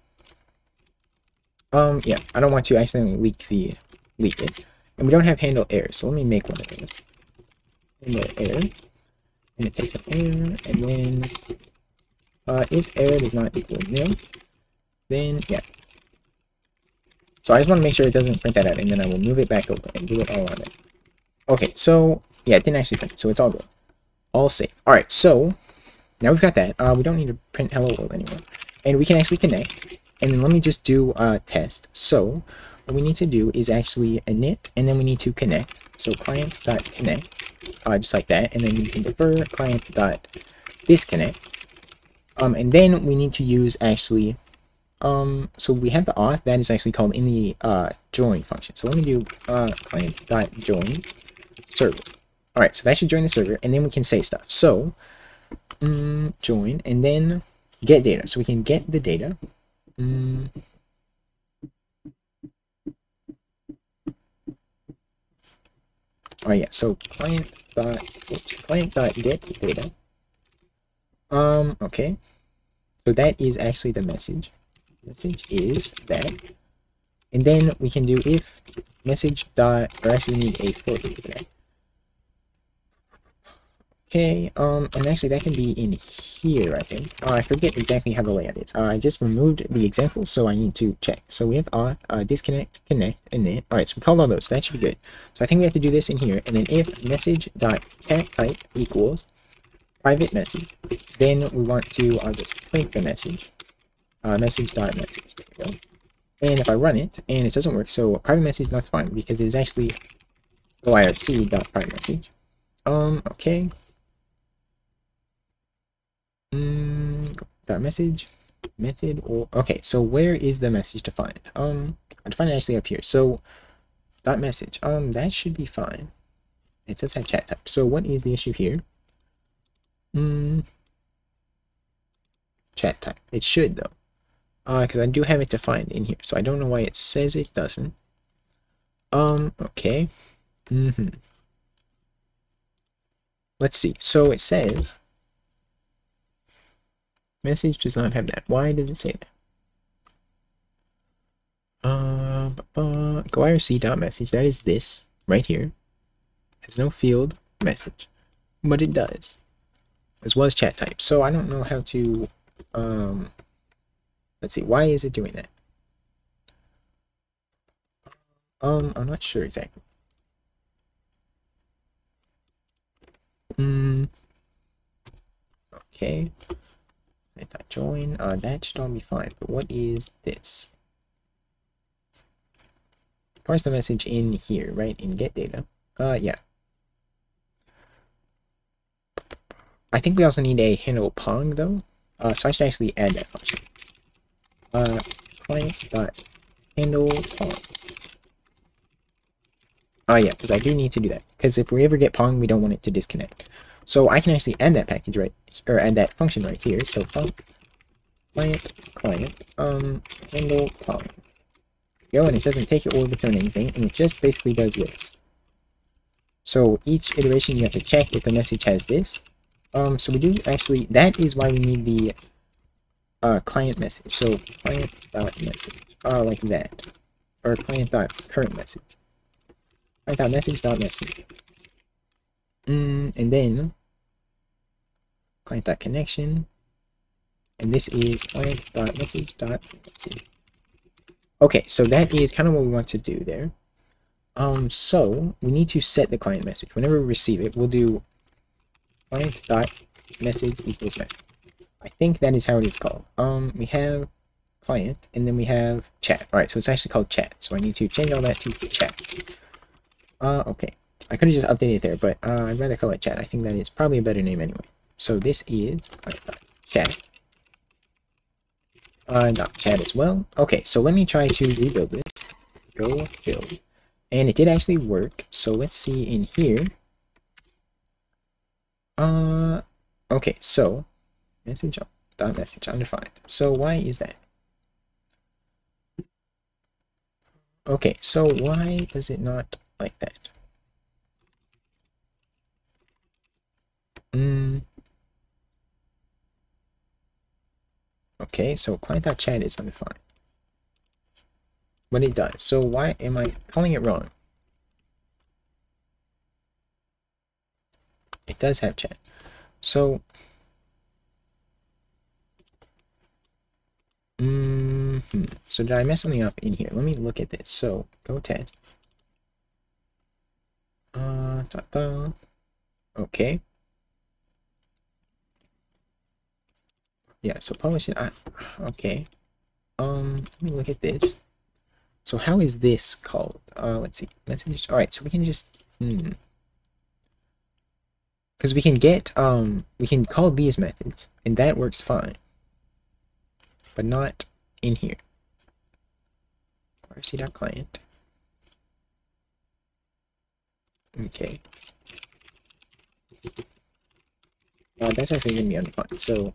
Yeah, I don't want to accidentally leak it, and we don't have handle errors. So let me make one of those. Error, and it takes an error, and then if error does not equal nil, then yeah. So I just want to make sure it doesn't print that out, and then I will move it back over and do it all on it. Okay, so yeah, it didn't actually print, so it's all good, all safe. All right, so now we've got that. We don't need to print hello world anymore, and we can actually connect. And then let me just do a test. So what we need to do is actually init, and then we need to connect. So client.connect. just like that, and then we can defer client dot disconnect. And then we need to use actually, so we have the auth that is actually called in the join function. So let me do client dot join server. All right, so that should join the server, and then we can say stuff. So join, and then get data. So we can get the data. Oh yeah, so client dot get data. Okay. So that is actually the message. Message is that. And then we can do if message dot, or actually we need a for for that. Okay, and actually that can be in here, I think. I forget exactly how the layout is. I just removed the example, so I need to check. So we have disconnect, connect, and then, alright, so we called all those, so that should be good. So I think we have to do this in here, and then if message dot cat type equals private message, then we want to just print the message, message dot message, there we go. And if I run it, and it doesn't work, so private message not fine, because it is actually IRC dot private message. Okay. Dot message method, or okay, so where is the message defined? I define it actually up here. So dot message, that should be fine. It does have chat type. So what is the issue here? Chat type. It should though, because I do have it defined in here, so I don't know why it says it doesn't. Okay. Let's see. So it says message does not have that. Why does it say that? Go IRC dot message. That is this right here. Has no field message, but it does, as well as chat type. So I don't know how to. Let's see. Why is it doing that? I'm not sure exactly. Okay. Join, that should all be fine, but what is this? Parse the message in here, right? In get data. Yeah. I think we also need a handle pong though. So I should actually add that function. Client dot handle pong. Oh yeah, because I do need to do that. Because if we ever get pong, we don't want it to disconnect. So I can actually add that package right, or add that function right here. So client handle pong. Go, and it doesn't take it or return anything, and it just basically does this. So each iteration you have to check if the message has this. So we do actually, that is why we need the client message. So client dot message, like that, or client dot current message. Client dot message dot message. And then client dot connection, and this is client dot message dot message. Okay, so that is kind of what we want to do there. So we need to set the client message. Whenever we receive it, we'll do client dot message equals message. I think that is how it is called. We have client, and then we have chat. All right, so it's actually called chat. So I need to change all that to chat. Okay. I could have just updated it there, but I'd rather call it chat. I think that is probably a better name anyway. So this is chat. Dot chat as well. Okay, so let me try to rebuild this. Go build. And it did actually work. So let's see in here. Okay, so message dot message undefined. So why is that? Okay, so why does it not like that? Okay, so client.chat is undefined. But it does. So why am I calling it wrong? It does have chat. So so did I mess something up in here? Let me look at this. So go test. Okay. Yeah, so publish it. Okay. Let me look at this. So how is this called? Let's see. Message. All right, so we can just because we can get we can call these methods, and that works fine, but not in here. IRC.client. Okay. That's actually gonna be undefined. So,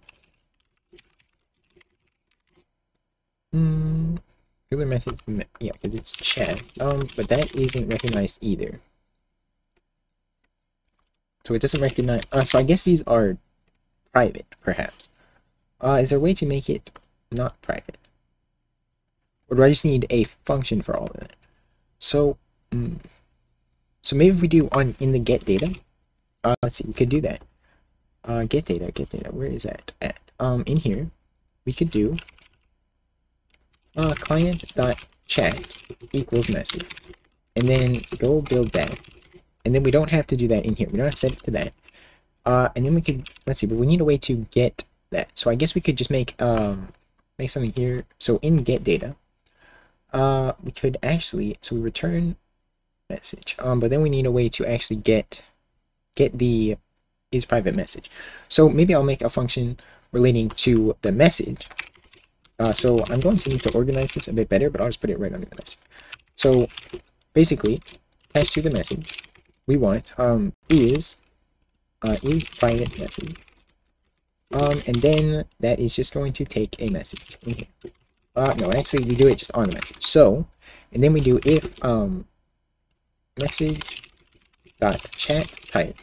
filler method, yeah, because it's chat. But that isn't recognized either. So it doesn't recognize. So I guess these are private, perhaps. Is there a way to make it not private? Or do I just need a function for all of that? So, so maybe if we do in the get data, let's see, we could do that. Get data, where is that at? In here, we could do client.chat equals message, and then go build that. And then we don't have to do that in here. We don't have to set it to that. And then we could, let's see, but we need a way to get that. So I guess we could just make something here. So in get data, we could actually, so we return message. But then we need a way to actually get the is private message. So maybe I'll make a function relating to the message. So I'm going to need to organize this a bit better, but I'll just put it right under the message. So basically, attached to the message, we want is private message. And then that is just going to take a message in here. No, actually we do it just on the message. So, and then we do if message dot chat type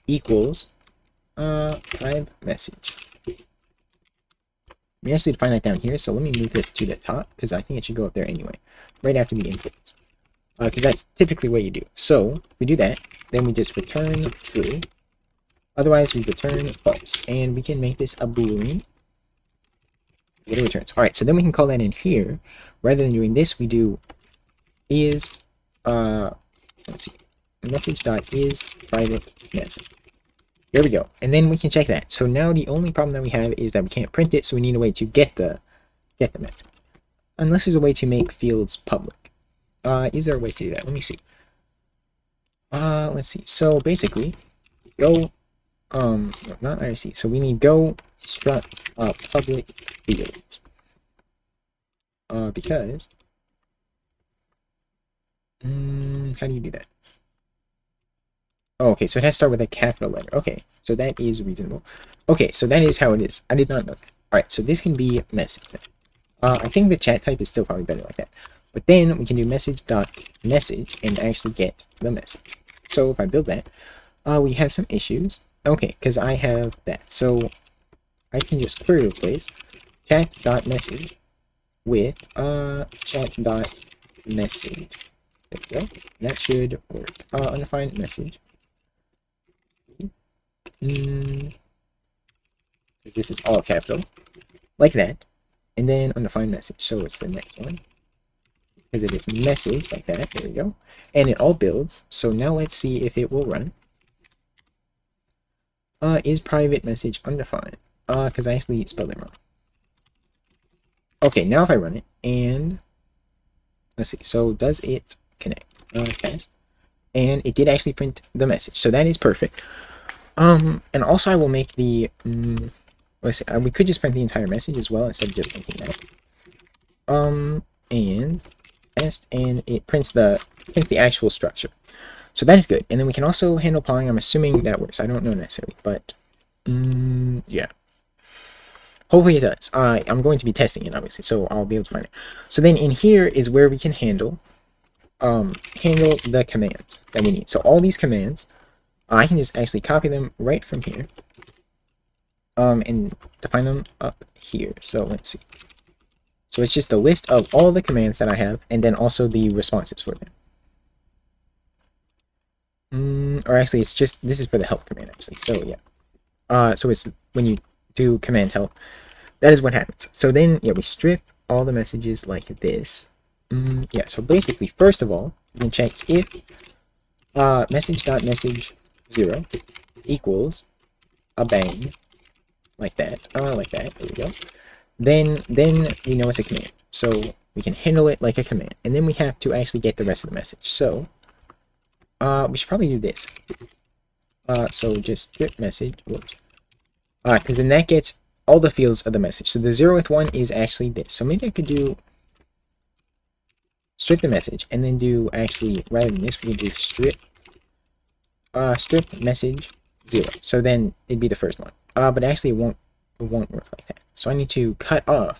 equals private message. We actually define that down here, so let me move this to the top because I think it should go up there anyway, right after the inputs. Because that's typically what you do. So if we do that, then we just return true. Otherwise, we return false, and we can make this a boolean. What it returns. All right, so then we can call that in here. Rather than doing this, we do is let's see, message.is private message. Here we go, and then we can check that. So now the only problem that we have is that we can't print it, so we need a way to get the message. Unless there's a way to make fields public. Is there a way to do that? Let me see. Let's see. So basically, go no, not IRC. So we need go struct public fields. Because how do you do that? Oh, okay, so it has to start with a capital letter. Okay, so that is reasonable. Okay, so that is how it is. I did not know that. Alright, so this can be message. I think the chat type is still probably better like that. But then we can do message.message and actually get the message. So if I build that, we have some issues. Okay, because I have that. So I can just query replace chat.message with chat.message. There we go. That should work. Undefined message. This is all capital. Like that. And then undefined message. So it's the next one. Because it is message like that. There we go. And it all builds. So now let's see if it will run. Is private message undefined? Because I actually spelled it wrong. Okay, now if I run it, and let's see. So does it connect? Test. And it did actually print the message. So that is perfect. And also I will make the let's see, we could just print the entire message as well instead of just printing that. And test, and it prints the actual structure. So that is good. And then we can also handle pawing. I'm assuming that works. I don't know necessarily, but yeah. Hopefully it does. I'm going to be testing it, obviously, so I'll be able to find it. So then in here is where we can handle the commands that we need. So all these commands, I can just actually copy them right from here, and define them up here. So let's see. So it's just a list of all the commands that I have, and then also the responses for them. Or actually, it's just, this is for the help command, actually. So yeah. So it's when you do command help, that is what happens. So then, yeah, we strip all the messages like this. Yeah, so basically, first of all, we can check if message.message 0 equals a bang, like that, there we go. Then we know it's a command. So we can handle it like a command. And then we have to actually get the rest of the message. So we should probably do this. So just strip message, whoops. Because then that gets all the fields of the message. So the 0th one is actually this. So maybe I could do strip the message and then do actually, rather than this, we can do strip message 0. So then it'd be the first one. But actually it won't work like that. So I need to cut off.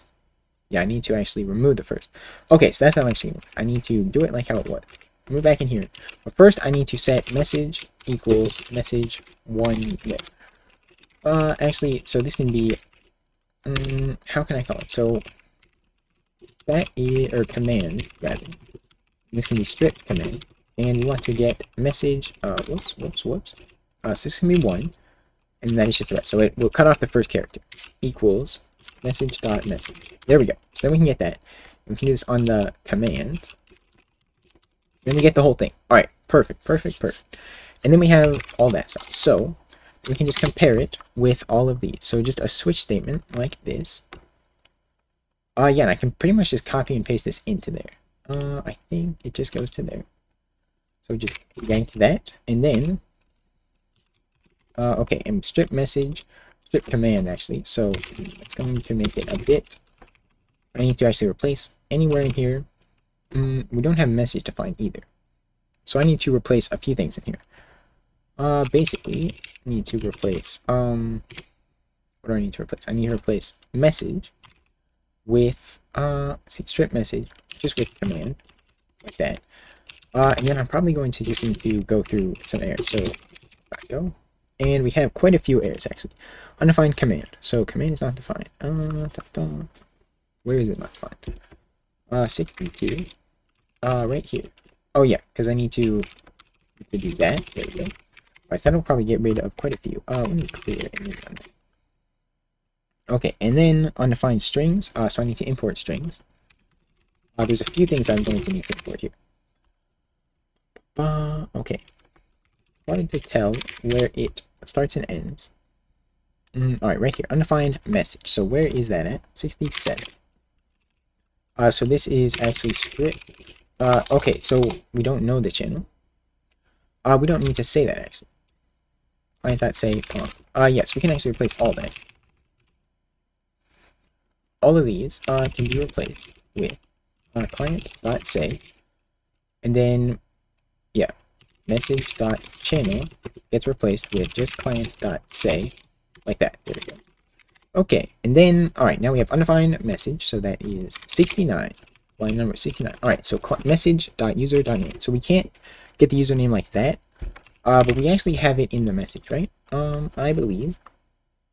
Yeah, I need to actually remove the first. Okay, so that's not actually, I need to do it like how it was. Move back in here. But first I need to set message equals message 1 there. Actually, so this can be, how can I call it? So that is, or command, rather. This can be strip command. And we want to get message, whoops. So this can be 1. And that is just the rest. So it will cut off the first character. Equals message.message. There we go. So then we can get that. We can do this on the command. Then we get the whole thing. Alright, perfect. And then we have all that stuff. So we can just compare it with all of these. So just a switch statement like this. Yeah, and I can pretty much just copy and paste this into there. I think it just goes to there. So just yank that, and then okay, and strip command actually. So it's going to make it a bit. I need to actually replace anywhere in here. We don't have message defined either. So I need to replace a few things in here. Basically, I need to replace what do I need to replace? I need to replace message with strip message just with command like that. And then I'm probably going to just need to go through some errors. So back go. And we have quite a few errors actually. Undefined command. So command is not defined. Where is it not defined? 62. Right here. Oh yeah, because I need to do that. There we go. Alright, so that'll probably get rid of quite a few. Let me clear anyone. Okay, and then undefined strings. So I need to import strings. There's a few things I'm going to need to import here. Okay. Wanted to tell where it starts and ends. Alright, right here. Undefined message. So where is that at? 67. So this is actually strip. Okay, so we don't know the channel. We don't need to say that actually. I thought say yes, we can actually replace all that. All of these can be replaced with client.say, and then yeah, message.channel gets replaced with just client.say, like that. There we go. Okay, and then alright, now we have undefined message, so that is 69. Line number 69. Alright, so message.user.name. So we can't get the username like that, but we actually have it in the message, right? I believe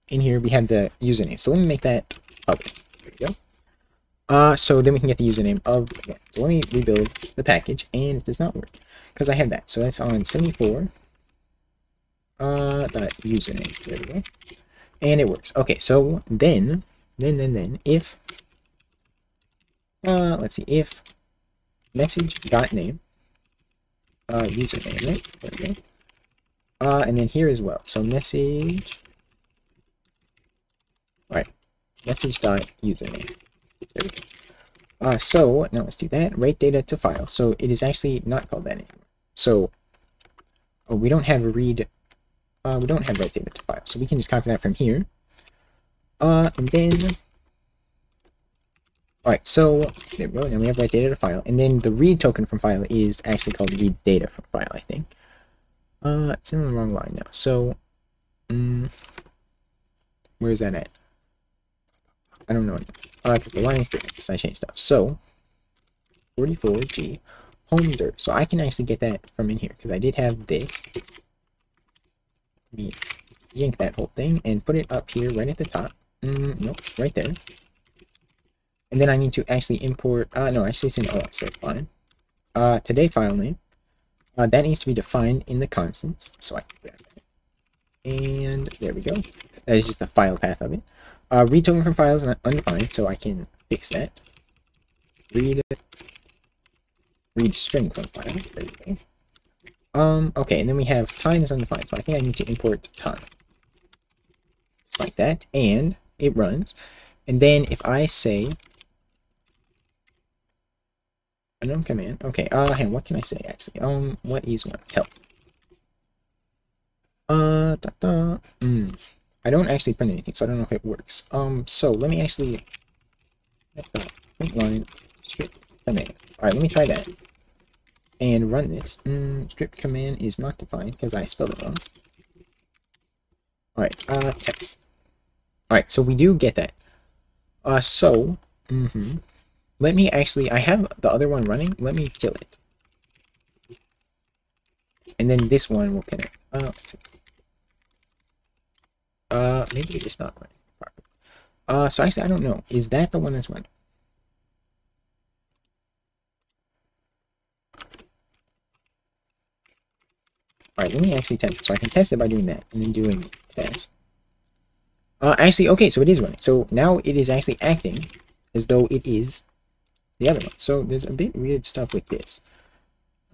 in here we have the username. So let me make that public. There we go. So then we can get the username of the one. So let me rebuild the package, and it does not work because I have that. So that's on 74 dot username. There we go, and it works. Okay, so then if let's see, if message dot name username, right? There we go. And then here as well. So message. All right, message dot username. There we go. So now let's do that. Write data to file. So it is actually not called that anymore. So we don't have a read. We don't have write data to file. So we can just copy that from here. And then all right. So there we go. Now we have write data to file, and then the read token from file is actually called read data from file. I think. It's in the wrong line now. So where is that at? I don't know. Because the line is different because I changed stuff. So 44G home dirt. So I can actually get that from in here because I did have this. Let me yank that whole thing and put it up here right at the top. Nope, right there. And then I need to actually import. No, actually it's in OS, so it's fine. Today file name. That needs to be defined in the constants. So I can grab that. And there we go. That is just the file path of it. Read token from files not undefined, so I can fix that. Read string from file. There we go. Okay, and then we have time is undefined, so I think I need to import time. Just like that, and it runs. And then if I say unknown command, okay, hang on, what can I say actually? What is one? Help. I don't actually print anything, so I don't know if it works. So let me actually print line script command. Alright, let me try that. And run this. Script command is not defined because I spelled it wrong. Alright, text. Alright, so we do get that. Let me actually, I have the other one running. Let me kill it. And then this one will connect. Let's see. Maybe it's not running properly. So actually, I don't know. Is that the one that's running? Alright, let me actually test it. So I can test it by doing that, and then doing test. Actually, okay, so it is running. So now it is actually acting as though it is the other one. So there's a bit weird stuff with this.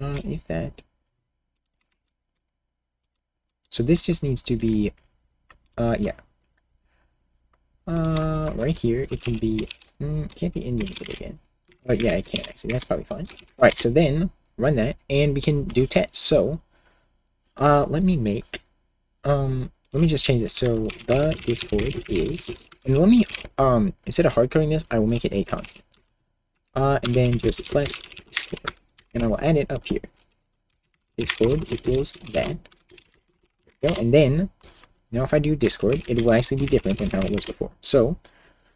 If that... So this just needs to be... yeah. Right here, it can be... can't be indented again. But yeah, it can actually. That's probably fine. Alright, so then run that, and we can do tests. So, let me make... let me just change this. So the Discord is... And let me, instead of hard coding this, I will make it a constant. And then just plus Discord. And I will add it up here. Discord equals that. And then, now if I do Discord, it will actually be different than how it was before. So,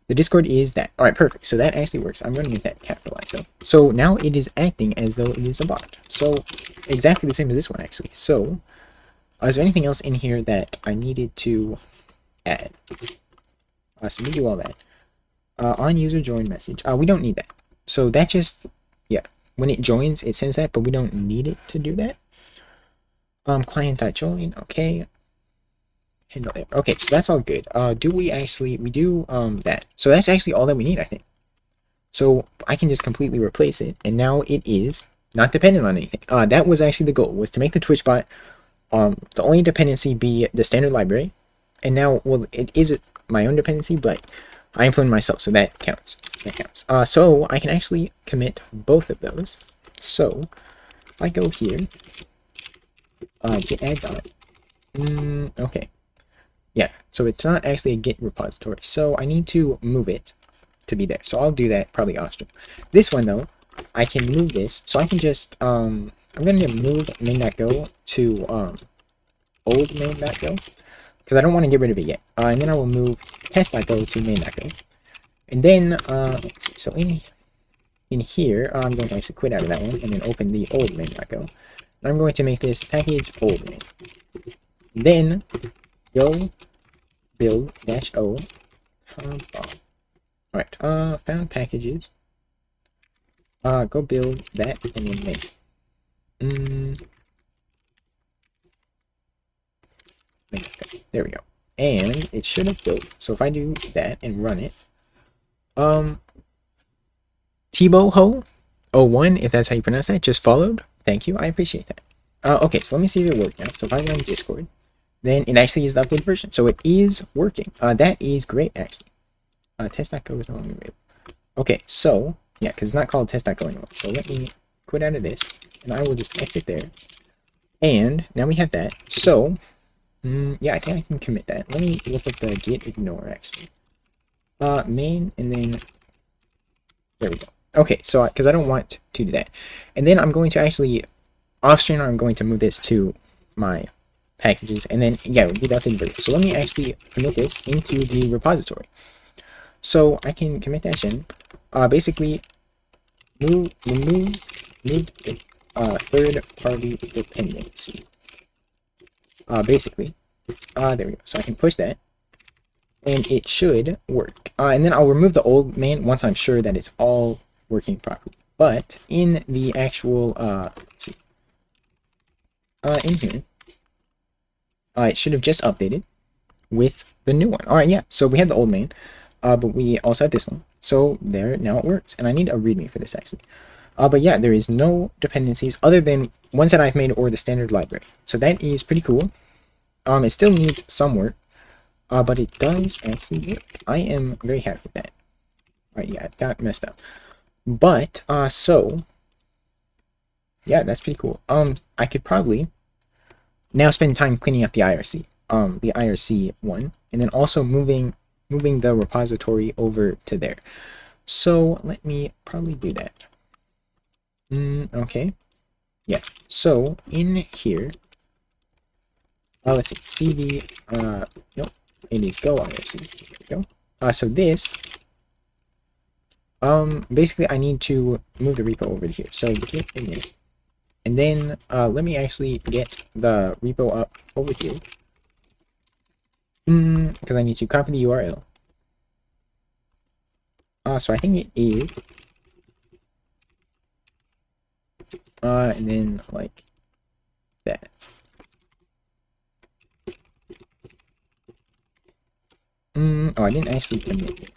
the Discord is that. Alright, perfect. So that actually works. I'm going to make that capitalized though. So now it is acting as though it is a bot. So, exactly the same as this one actually. So, is there anything else in here that I needed to add? So we do all that. On user join message. We don't need that. So that just, yeah. When it joins, it sends that, but we don't need it to do that. Client.join, okay. Handle there. Okay, so that's all good. Do we actually, we do that. So that's actually all that we need, I think. So I can just completely replace it, and now it is not dependent on anything. That was actually the goal, was to make the Twitch bot the only dependency be the standard library. And now, well, it is my own dependency, but I implemented myself, so that counts. That counts. So I can actually commit both of those. So if I go here, git add dot. Okay. Yeah, so it's not actually a Git repository, so I need to move it to be there. So I'll do that probably off stream. This one though, I can move this, so I can just I'm gonna move main.go to old main.go because I don't want to get rid of it yet. And then I will move test.go to main.go, and then let's see. So in here, I'm going to actually quit out of that one and then open the old main.go. And I'm going to make this package old main. Then go build -o. Alright, found packages. Go build that and then make. There we go. And it should have built. So if I do that and run it, Teboho01, if that's how you pronounce that, just followed. Thank you, I appreciate that. Okay, so let me see if it worked now. So if I run Discord, then it actually is the updated version. So it is working. That is great, actually. Test.go is no longer available. Okay, so, yeah, because it's not called test.go anymore. So let me quit out of this, and I will just exit there. And now we have that. So, yeah, I think I can commit that. Let me look at the git ignore, actually. Main, and then, there we go. Okay, so, because I don't want to do that. And then I'm going to actually, off stream, I'm going to move this to my packages, and then, yeah, it would be the updated version. So let me actually commit this into the repository. So I can commit dash in, basically, remove third-party dependency. Basically, there we go. So I can push that, and it should work. And then I'll remove the old main once I'm sure that it's all working properly. But in the actual, let's see, in here, it should have just updated with the new one. All right, yeah. So we have the old main, but we also have this one. So there, now it works. And I need a README for this actually. But yeah, there is no dependencies other than ones that I've made or the standard library. So that is pretty cool. It still needs some work, but it does actually work. I am very happy with that. All right, yeah, it got messed up. But, so, yeah, that's pretty cool. I could probably now spend time cleaning up the IRC one, and then also moving the repository over to there. So let me probably do that. Okay. Yeah. So in here, let's see, cd, nope, it is go IRC. Here we go. So this, basically I need to move the repo over to here. So git init, and then let me actually get the repo up over here, because I need to copy the URL. So I think it is, and then like that. Oh, I didn't actually commit it.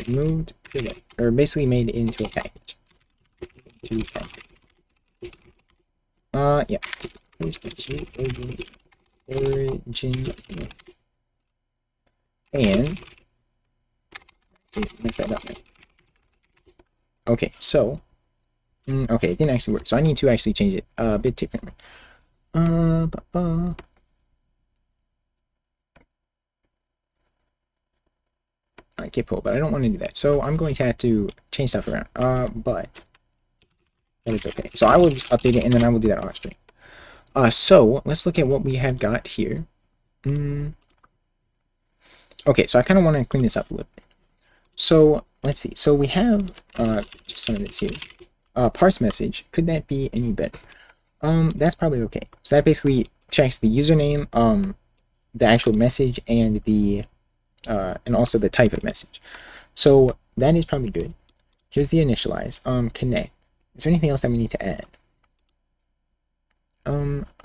Moved to that, or basically made into a package. Yeah. Here's the origin, and mix that up. Okay, so okay, it didn't actually work, so I need to actually change it a bit differently. Git pull, but I don't want to do that, so I'm going to have to change stuff around. But that is okay. So I will just update it, and then I will do that off stream. So let's look at what we have got here. Okay, so I kind of want to clean this up a little bit. So let's see. So we have just some of this here. Parse message. Could that be any better? That's probably okay. So that basically checks the username, the actual message, and the and also the type of message. So that is probably good. Here's the initialize. Connect. Is there anything else that we need to add?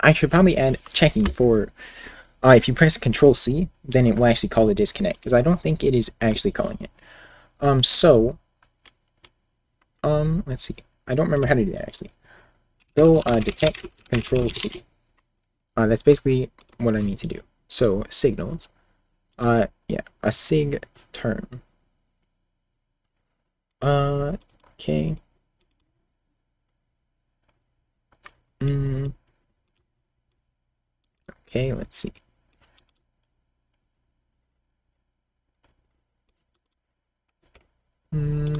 I should probably add checking for if you press Control C, then it will actually call the disconnect, because I don't think it is actually calling it. Let's see. I don't remember how to do that actually. Go detect Control C. That's basically what I need to do. So signals. Yeah, a sig term. Okay. Okay, let's see.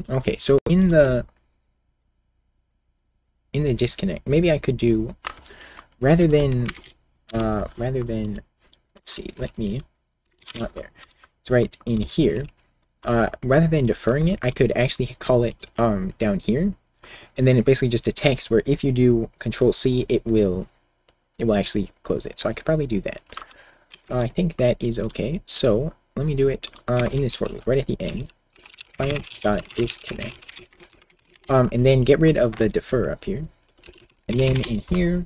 Okay, so in the disconnect, maybe I could do rather than let's see, it's not there. It's right in here. Rather than deferring it, I could actually call it down here, and then it basically just detects where if you do Control C, it will actually close it. So I could probably do that. I think that is okay. So let me do it in this for loop right at the end. Client.disconnect. And then get rid of the defer up here. And then in here,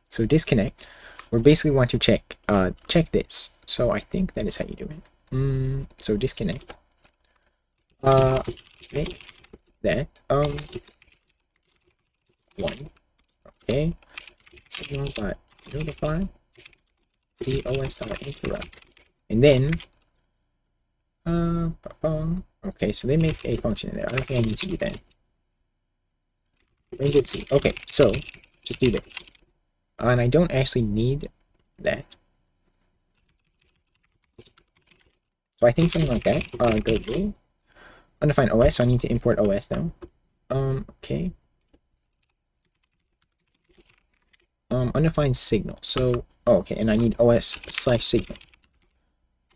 so disconnect, we basically want to check this. So I think that is how you do it. So disconnect. Make that 1. Okay. Signal.notify cos.interrupt. And then okay, so they make a function in there. I don't think I need to do that. Range of C. Okay, so just do this. And I don't actually need that. So I think something like that. Go rule. Undefined OS, so I need to import OS now. Okay. Undefined signal. So, okay, and I need OS/signal.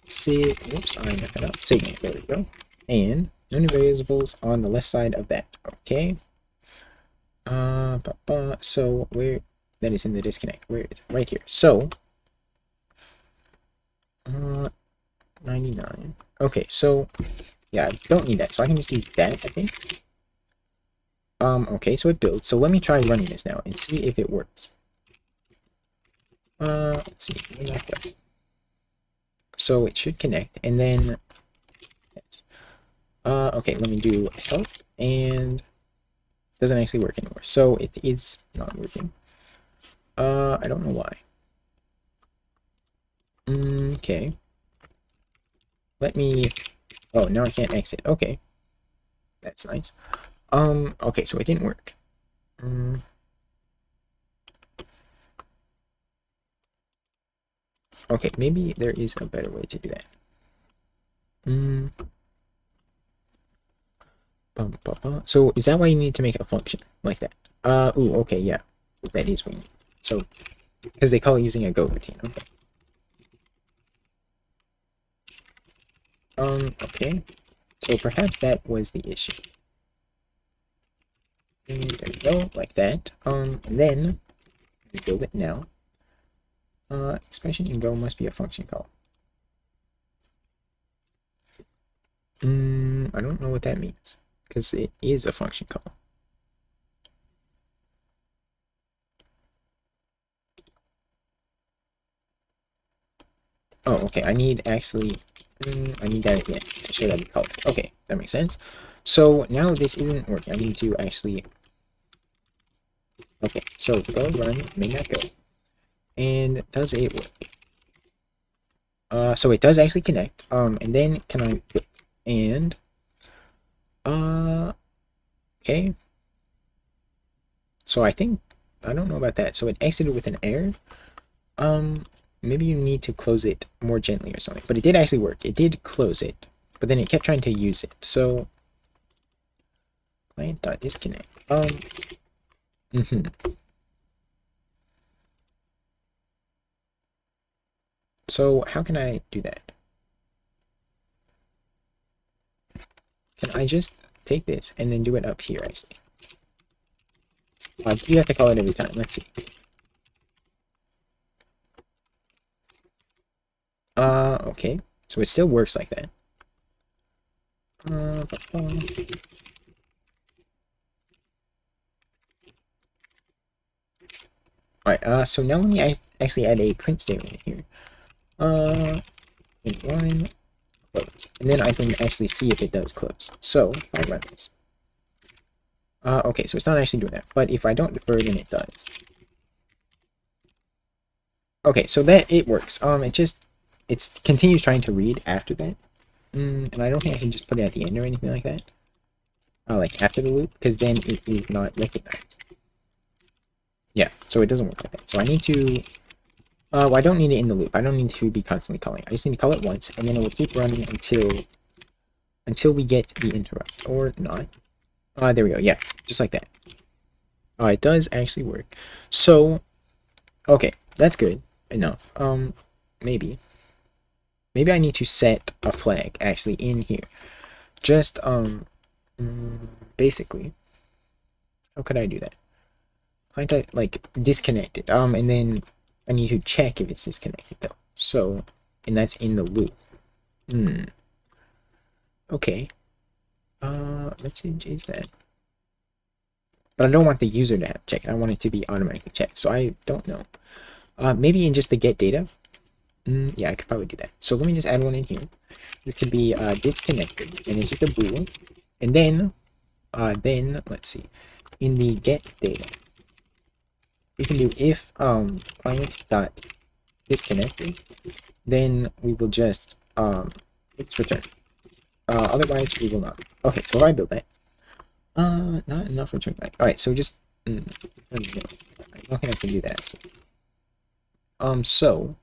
Whoops, I messed that up. Signal. There we go. And no new variables on the left side of that. Okay. So where that is in the disconnect. Where is it? Right here. So 99. Okay, so yeah, I don't need that, so I can just do that, I think. Okay, so it builds. So let me try running this now and see if it works. Let's see. So it should connect, and then okay, let me do help, and it doesn't actually work anymore. So it is not working. I don't know why. Okay. Let me. Oh, now I can't exit. Okay, that's nice. Okay, so it didn't work. Okay, maybe there is a better way to do that. So is that why you need to make a function like that? Ooh, okay, yeah. That is what you need. So, because they call it using a go routine, okay. Okay. So perhaps that was the issue. And there we go, like that. And then, we build it now. Expression in Go must be a function call. I don't know what that means, because it is a function call. Oh, okay, I need actually, I need that again to show that we called it. Okay, that makes sense. So now this isn't working. I need to actually, okay, so go run, make that go. And does it work? So it does actually connect. And then can I put, and, okay. So I think, I don't know about that. So it exited with an error. Maybe you need to close it more gently or something. But it did actually work. It did close it, but then it kept trying to use it. So client.disconnect. So how can I do that? Can I just take this and then do it up here, actually? You have to call it every time. Let's see. Okay. So it still works like that. Alright, so now let me actually add a print statement here. Print line, close. And then I can actually see if it does close. So, if I run this. Okay, so it's not actually doing that. But if I don't defer, then it does. Okay, so that, it works. It continues trying to read after that. And I don't think I can just put it at the end or anything like that. Like after the loop, because then it is not recognized. Yeah, so it doesn't work like that. So I need to, well, I don't need it in the loop. I don't need to be constantly calling. I just need to call it once, and then it will keep running until we get the interrupt, or not. There we go. Yeah, just like that. It does actually work. So, okay, that's good enough. Maybe I need to set a flag actually in here. Just basically, how could I do that? Client like disconnected. And then I need to check if it's disconnected though. So, and that's in the loop. Okay. Message is that. But I don't want the user to have to check it. I want it to be automatically checked. So I don't know. Maybe in just the get data. Yeah, I could probably do that. So let me just add one in here. This could be disconnected, and it's just a bool. And then let's see. In the get data, we can do if client dot disconnected. Then we will just it's return. Otherwise we will not. Okay, so if I build that, not enough return back. All right, so just I don't think I can do that actually. So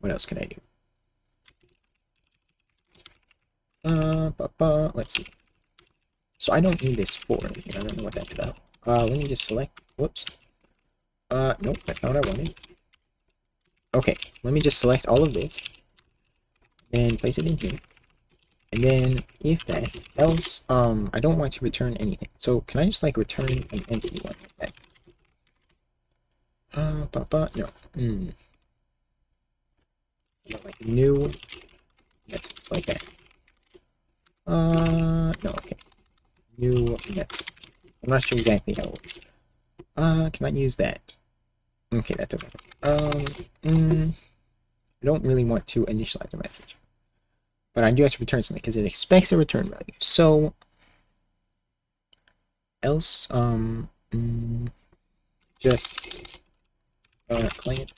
what else can I do? Let's see. So I don't need this for anything. I don't know what that's about. Let me just select. Whoops. Nope, that's not what I wanted. Okay, let me just select all of this and place it in here. And then if that, else, I don't want to return anything. So can I just like return an empty one like that? No. Like new. That's like that. No, okay. New nets. I'm not sure exactly how it works. Can I use that? Okay, that doesn't work. I don't really want to initialize the message. But I do have to return something because it expects a return value. So else just client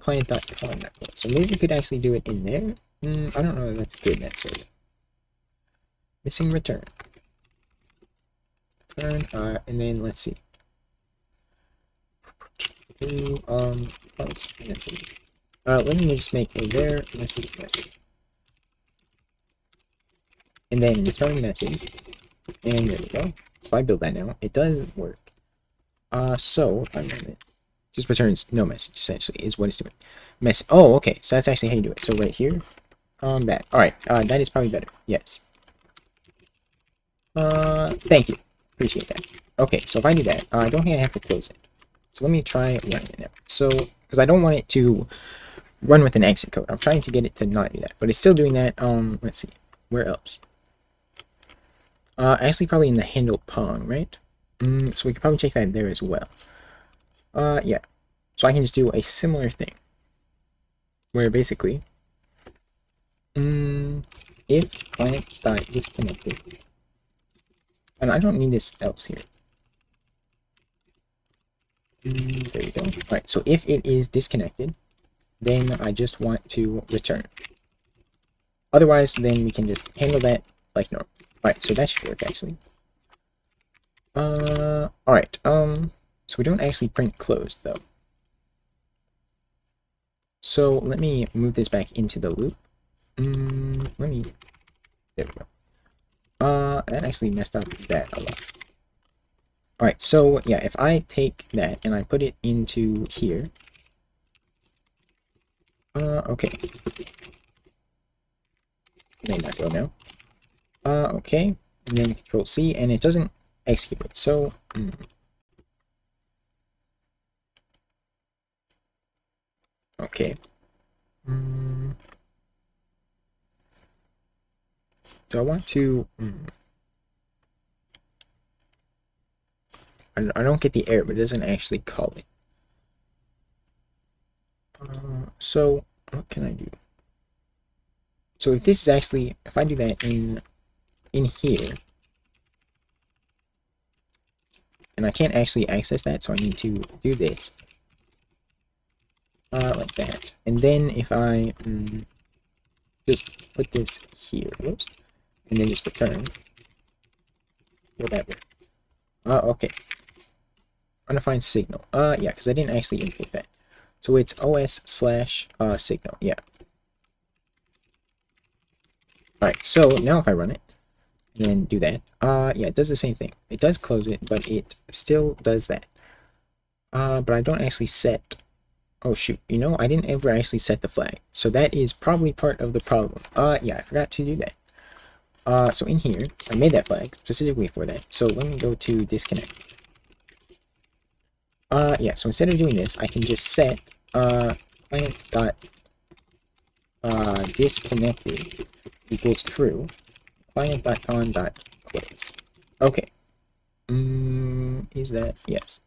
client.calling that close. So maybe we could actually do it in there. I don't know if that's good necessarily. Missing return. And then let's see. post message. Let me just make a there message, and then return message, and there we go. So I build that now. It does work. So if I run it, just returns no message essentially is what it's doing. Oh, okay. So that's actually how you do it. So right here, that. All right. That is probably better. Yes. Thank you. Appreciate that. Okay. So if I do that, I don't think I have to close it. So let me try running it now. So because I don't want it to run with an exit code. I'm trying to get it to not do that, but it's still doing that. Let's see. Where else? Actually, probably in the handle pong, right? So we could probably check that there as well. Yeah. So I can just do a similar thing, where basically, if client.disconnected, and I don't need this else here. There we go. All right. So if it is disconnected, then I just want to return. Otherwise, then we can just handle that like normal. All right. So that should work actually. All right. So we don't actually print closed though. So let me move this back into the loop. There we go. That actually messed up that a lot. All right. So yeah, if I take that and I put it into here. Okay. May not go now. Okay. And then Control C, and it doesn't execute it. So. Okay. Do I want to? I don't get the error, but it doesn't actually call it. So what can I do? So if this is actually, if I do that in here, and I can't actually access that, so I need to do this. Like that. And then if I just put this here, whoops, and then just return, whatever. Okay. Undefined signal. Yeah, because I didn't actually input that. So it's os/signal. Yeah. Alright, so now if I run it and then do that, yeah, it does the same thing. It does close it, but it still does that. But I don't actually set. Oh shoot, you know, I didn't ever actually set the flag. So that is probably part of the problem. Yeah, I forgot to do that. So in here, I made that flag specifically for that. So let me go to disconnect. Yeah, so instead of doing this, I can just set client dot disconnected equals true. Client dot on dot close. Okay. Is that yes?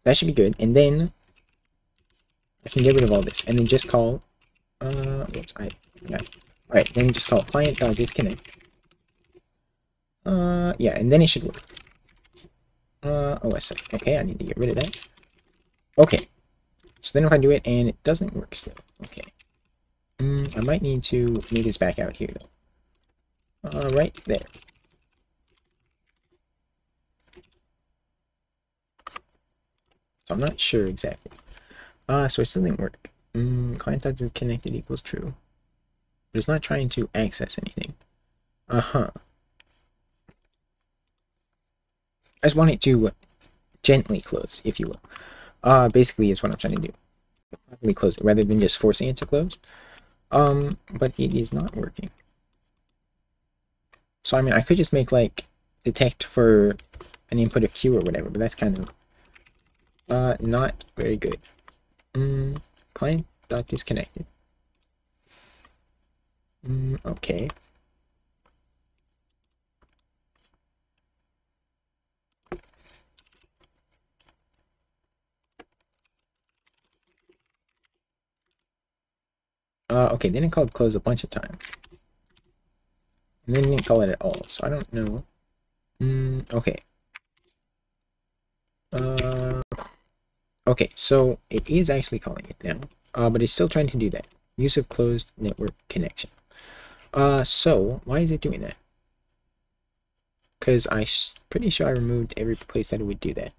That should be good. And then I can get rid of all this, and then just call. Whoops, yeah. All right, then just call client dot disconnect. Yeah, and then it should work. OSF. Okay, I need to get rid of that. Okay. So then if I do it and it doesn't work still. Okay. I might need to move this back out here though. Right there. So I'm not sure exactly. So it still didn't work. Client.disconnected equals true. But it's not trying to access anything. I just want it to gently close, if you will. Basically is what I'm trying to do. Gently close it rather than just forcing it to close. But it is not working. So I mean, I could just make like detect for an input of Q or whatever, but that's kind of not very good. Client.disconnected. Okay. Okay, they didn't call it close a bunch of times. And then didn't call it at all, so I don't know. Okay. Okay, so it is actually calling it now, but it's still trying to do that. Use of closed network connection. So why is it doing that? Because I'm pretty sure I removed every place that it would do that.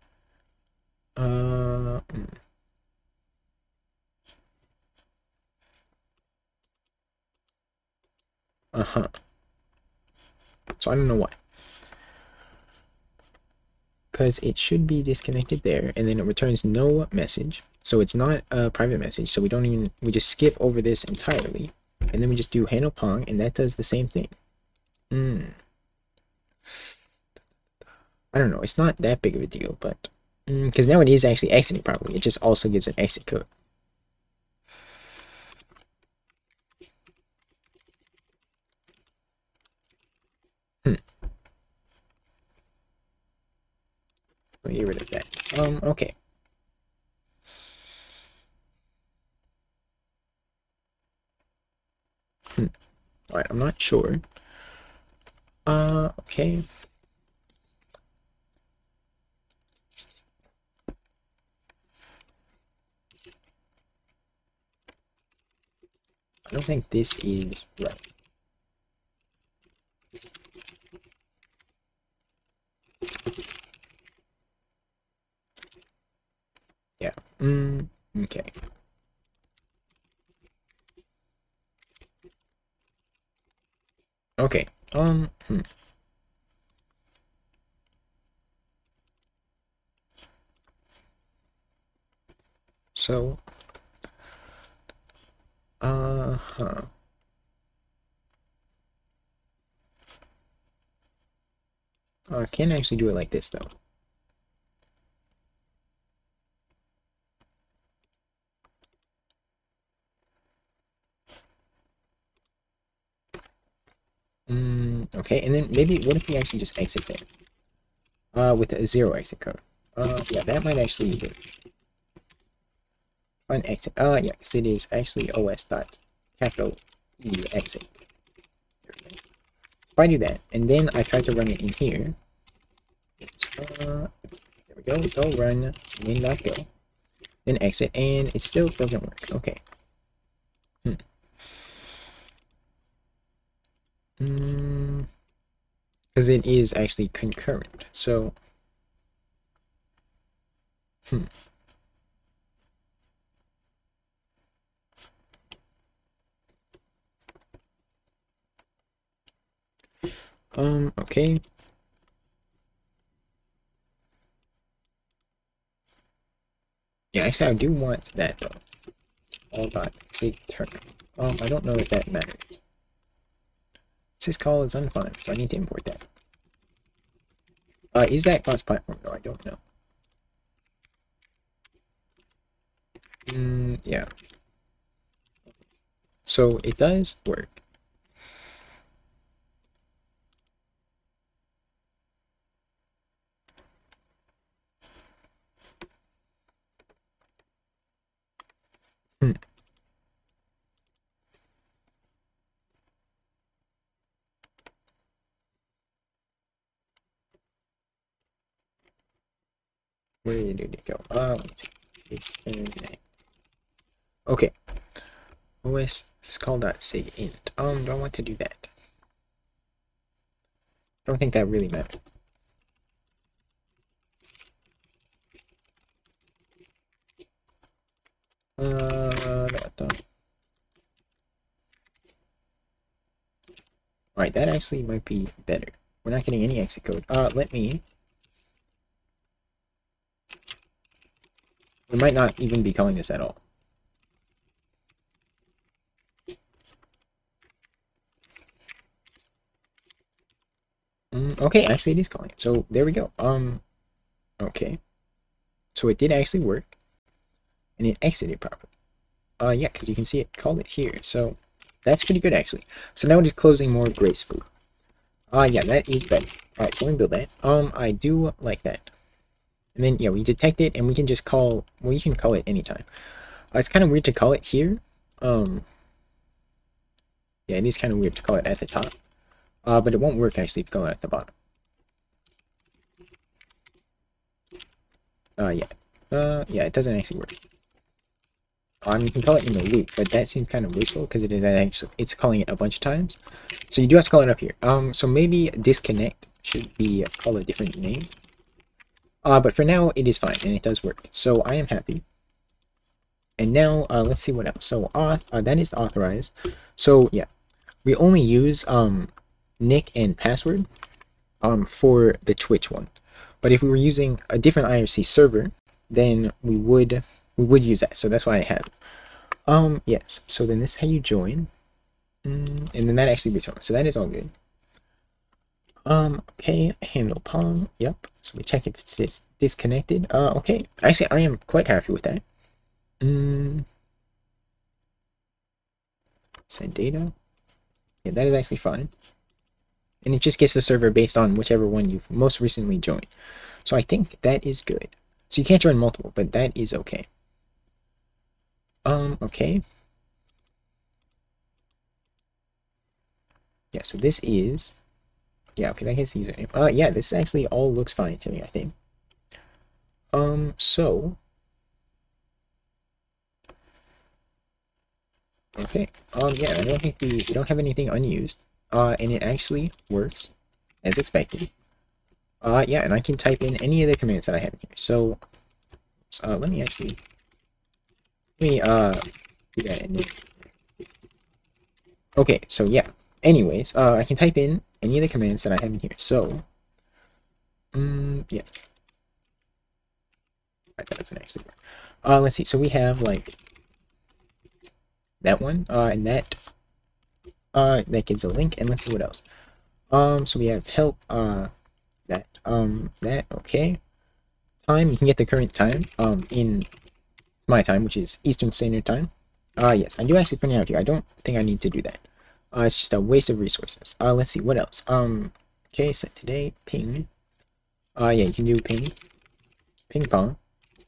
So I don't know why. Because it should be disconnected there, and then it returns no message. So it's not a private message, so we just skip over this entirely, and then we just do handle pong, and that does the same thing. I don't know, it's not that big of a deal, but because now it is actually exiting properly, it just also gives an exit code. Let me get rid of that. Okay. Alright, I'm not sure. Okay. I don't think this is right. Yeah. Okay. Okay. So, I can't actually do it like this, though. Okay, and then maybe, what if we actually just exit there? With a 0 exit code. Yeah, that might actually work. On exit. Yeah, because it is actually os dot capital E exit. If I do that, and then I try to run it in here. There we go. Go run main.go. Then exit, and it still doesn't work. Okay. Because it is actually concurrent. So, okay. Yeah, actually, I do want that though. All dot sig turn. I don't know if that matters. Syscall is undefined, so I need to import that. Is that cross-platform though? I don't know. Yeah. So it does work. Where did it go? Let's see. It's okay. OS syscall.sig int. Do I want to do that? I don't think that really matters. Alright, that actually might be better. We're not getting any exit code. Let me. We might not even be calling this at all. Okay, actually it is calling it. So there we go. Okay. So it did actually work. And it exited properly. Yeah, because you can see it called it here. So that's pretty good actually. So now it is closing more gracefully. Yeah, that is better. Alright, so let me build that. I do like that. And then, yeah, we detect it, and we can just call, well, you can call it anytime. It's kind of weird to call it here. Yeah, it is kind of weird to call it at the top. But it won't work, actually, if you call it at the bottom. Yeah, it doesn't actually work. You can call it in the loop, but that seems kind of wasteful, because it's calling it a bunch of times. So you do have to call it up here. So maybe disconnect should be called a different name. But for now, it is fine, and it does work. So I am happy. And now, let's see what else. So auth, that is authorized. So yeah, we only use nick and password for the Twitch one. But if we were using a different IRC server, then we would use that. So that's why I have it. Yes. So then this is how you join, and then that actually returns. So that is all good. Okay, handle Pong. Yep. So we check if it's disconnected. Okay. Actually, I am quite happy with that. Send data. Yeah, that is actually fine. And it just gets the server based on whichever one you've most recently joined. So I think that is good. So you can't join multiple, but that is okay. Okay. Yeah, so this is... Yeah, okay, that gets the username. Yeah, this actually all looks fine to me, I think. So... Okay, yeah, I don't think we don't have anything unused. And it actually works as expected. Yeah, and I can type in any of the commands that I have in here. So, let me do that in there. Okay, so yeah. Anyways, I can type in any of the commands that I have in here. So, yes. That doesn't actually work. Let's see. So we have like that one, and that gives a link. And let's see what else. So we have help. That okay. Time, you can get the current time in my time, which is Eastern Standard Time. Yes, I do actually print it out here. I don't think I need to do that. It's just a waste of resources. Let's see what else. Okay, set today, ping. Yeah, you can do ping pong.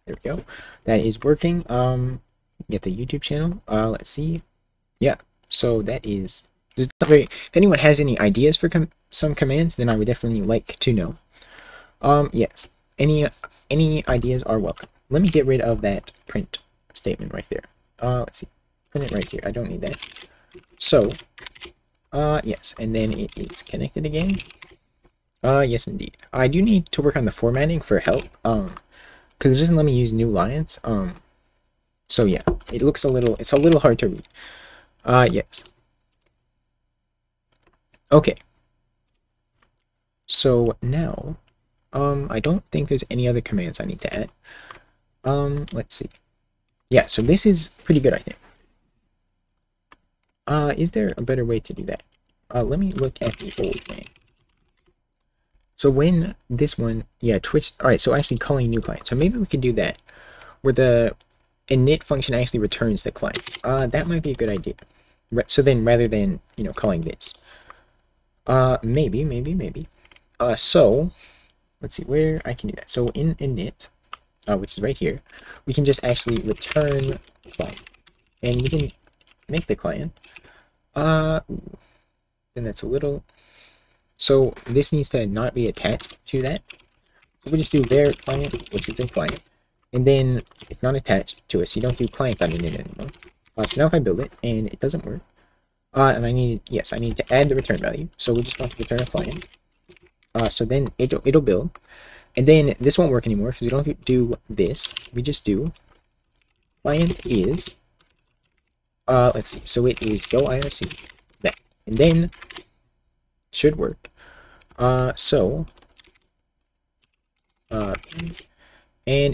There we go. That is working. Get the YouTube channel. Let's see. Yeah, so that is. There's not very. If anyone has any ideas for some commands, then I would definitely like to know. Yes. Any ideas are welcome. Let me get rid of that print statement right there. Let's see. Print it right here. I don't need that. So, yes, and then it is connected again. Yes, indeed. I do need to work on the formatting for help. Because it doesn't let me use new lines. So yeah, it's a little hard to read. Yes. Okay. So now, I don't think there's any other commands I need to add. Let's see. Yeah, so this is pretty good, I think. Is there a better way to do that? Let me look at the old way. So when this one, yeah, Twitch, alright, so actually calling new client. So maybe we could do that, where the init function actually returns the client. That might be a good idea. So then rather than, calling this. Maybe. So, let's see where I can do that. So in init, which is right here, we can just actually return client. And we can make the client. Then that's a little... So this needs to not be attached to that. So we just do var client, which is in client. And then it's not attached to it, so you don't do client.init anymore. So now if I build it, and it doesn't work, and I need to add the return value. So we just want to return a client. So then it'll build. And then this won't work anymore, because we don't do this. We just do client is, let's see, so it is go IRC, that. And then should work. And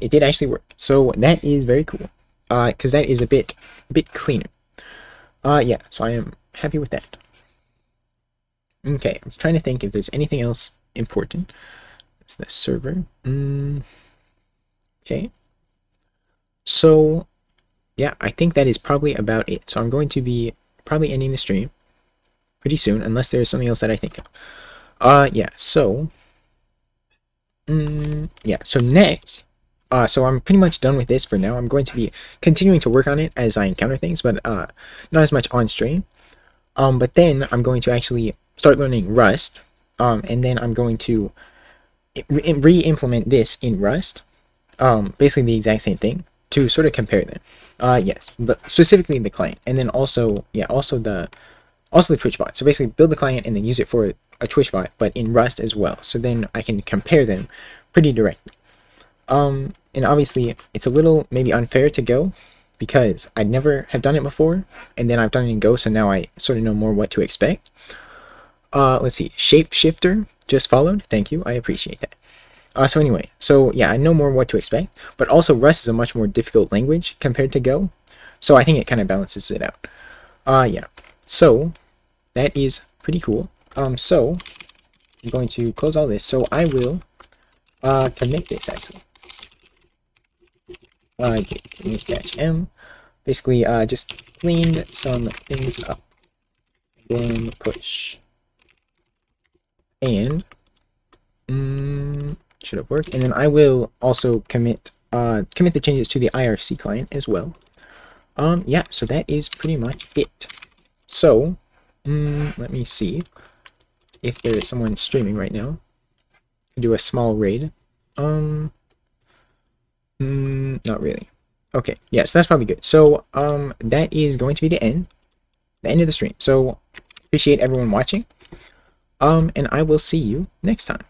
it did actually work. So that is very cool. Because that is a bit cleaner. Yeah, so I am happy with that. Okay, I'm trying to think if there's anything else important. It's the server. Okay. So, yeah, I think that is probably about it. So I'm going to be probably ending the stream pretty soon, unless there's something else that I think of. Yeah, so... yeah, so next... so I'm pretty much done with this for now. I'm going to be continuing to work on it as I encounter things, but not as much on stream. But then I'm going to actually start learning Rust, and then I'm going to re-implement this in Rust, basically the exact same thing, to sort of compare them. Yes, specifically the client, and then also, yeah, also the Twitch bot. So basically build the client and then use it for a Twitch bot, but in Rust as well. So then I can compare them pretty directly. And obviously it's a little maybe unfair to go because I never have done it before, and then I've done it in Go, so now I sort of know more what to expect. Let's see, shapeshifter just followed. Thank you, I appreciate that. So anyway, so yeah, I know more what to expect, but also Rust is a much more difficult language compared to Go, so I think it kind of balances it out. Yeah, so that is pretty cool. So I'm going to close all this, so I will commit this actually. Commit -m, basically just cleaned some things up, then push, and should have worked. And then I will also commit the changes to the IRC client as well. Yeah, so that is pretty much it. So let me see if there is someone streaming right now. Do a small raid. Not really. Okay, yeah, so that's probably good. So that is going to be the end of the stream. So appreciate everyone watching. And I will see you next time.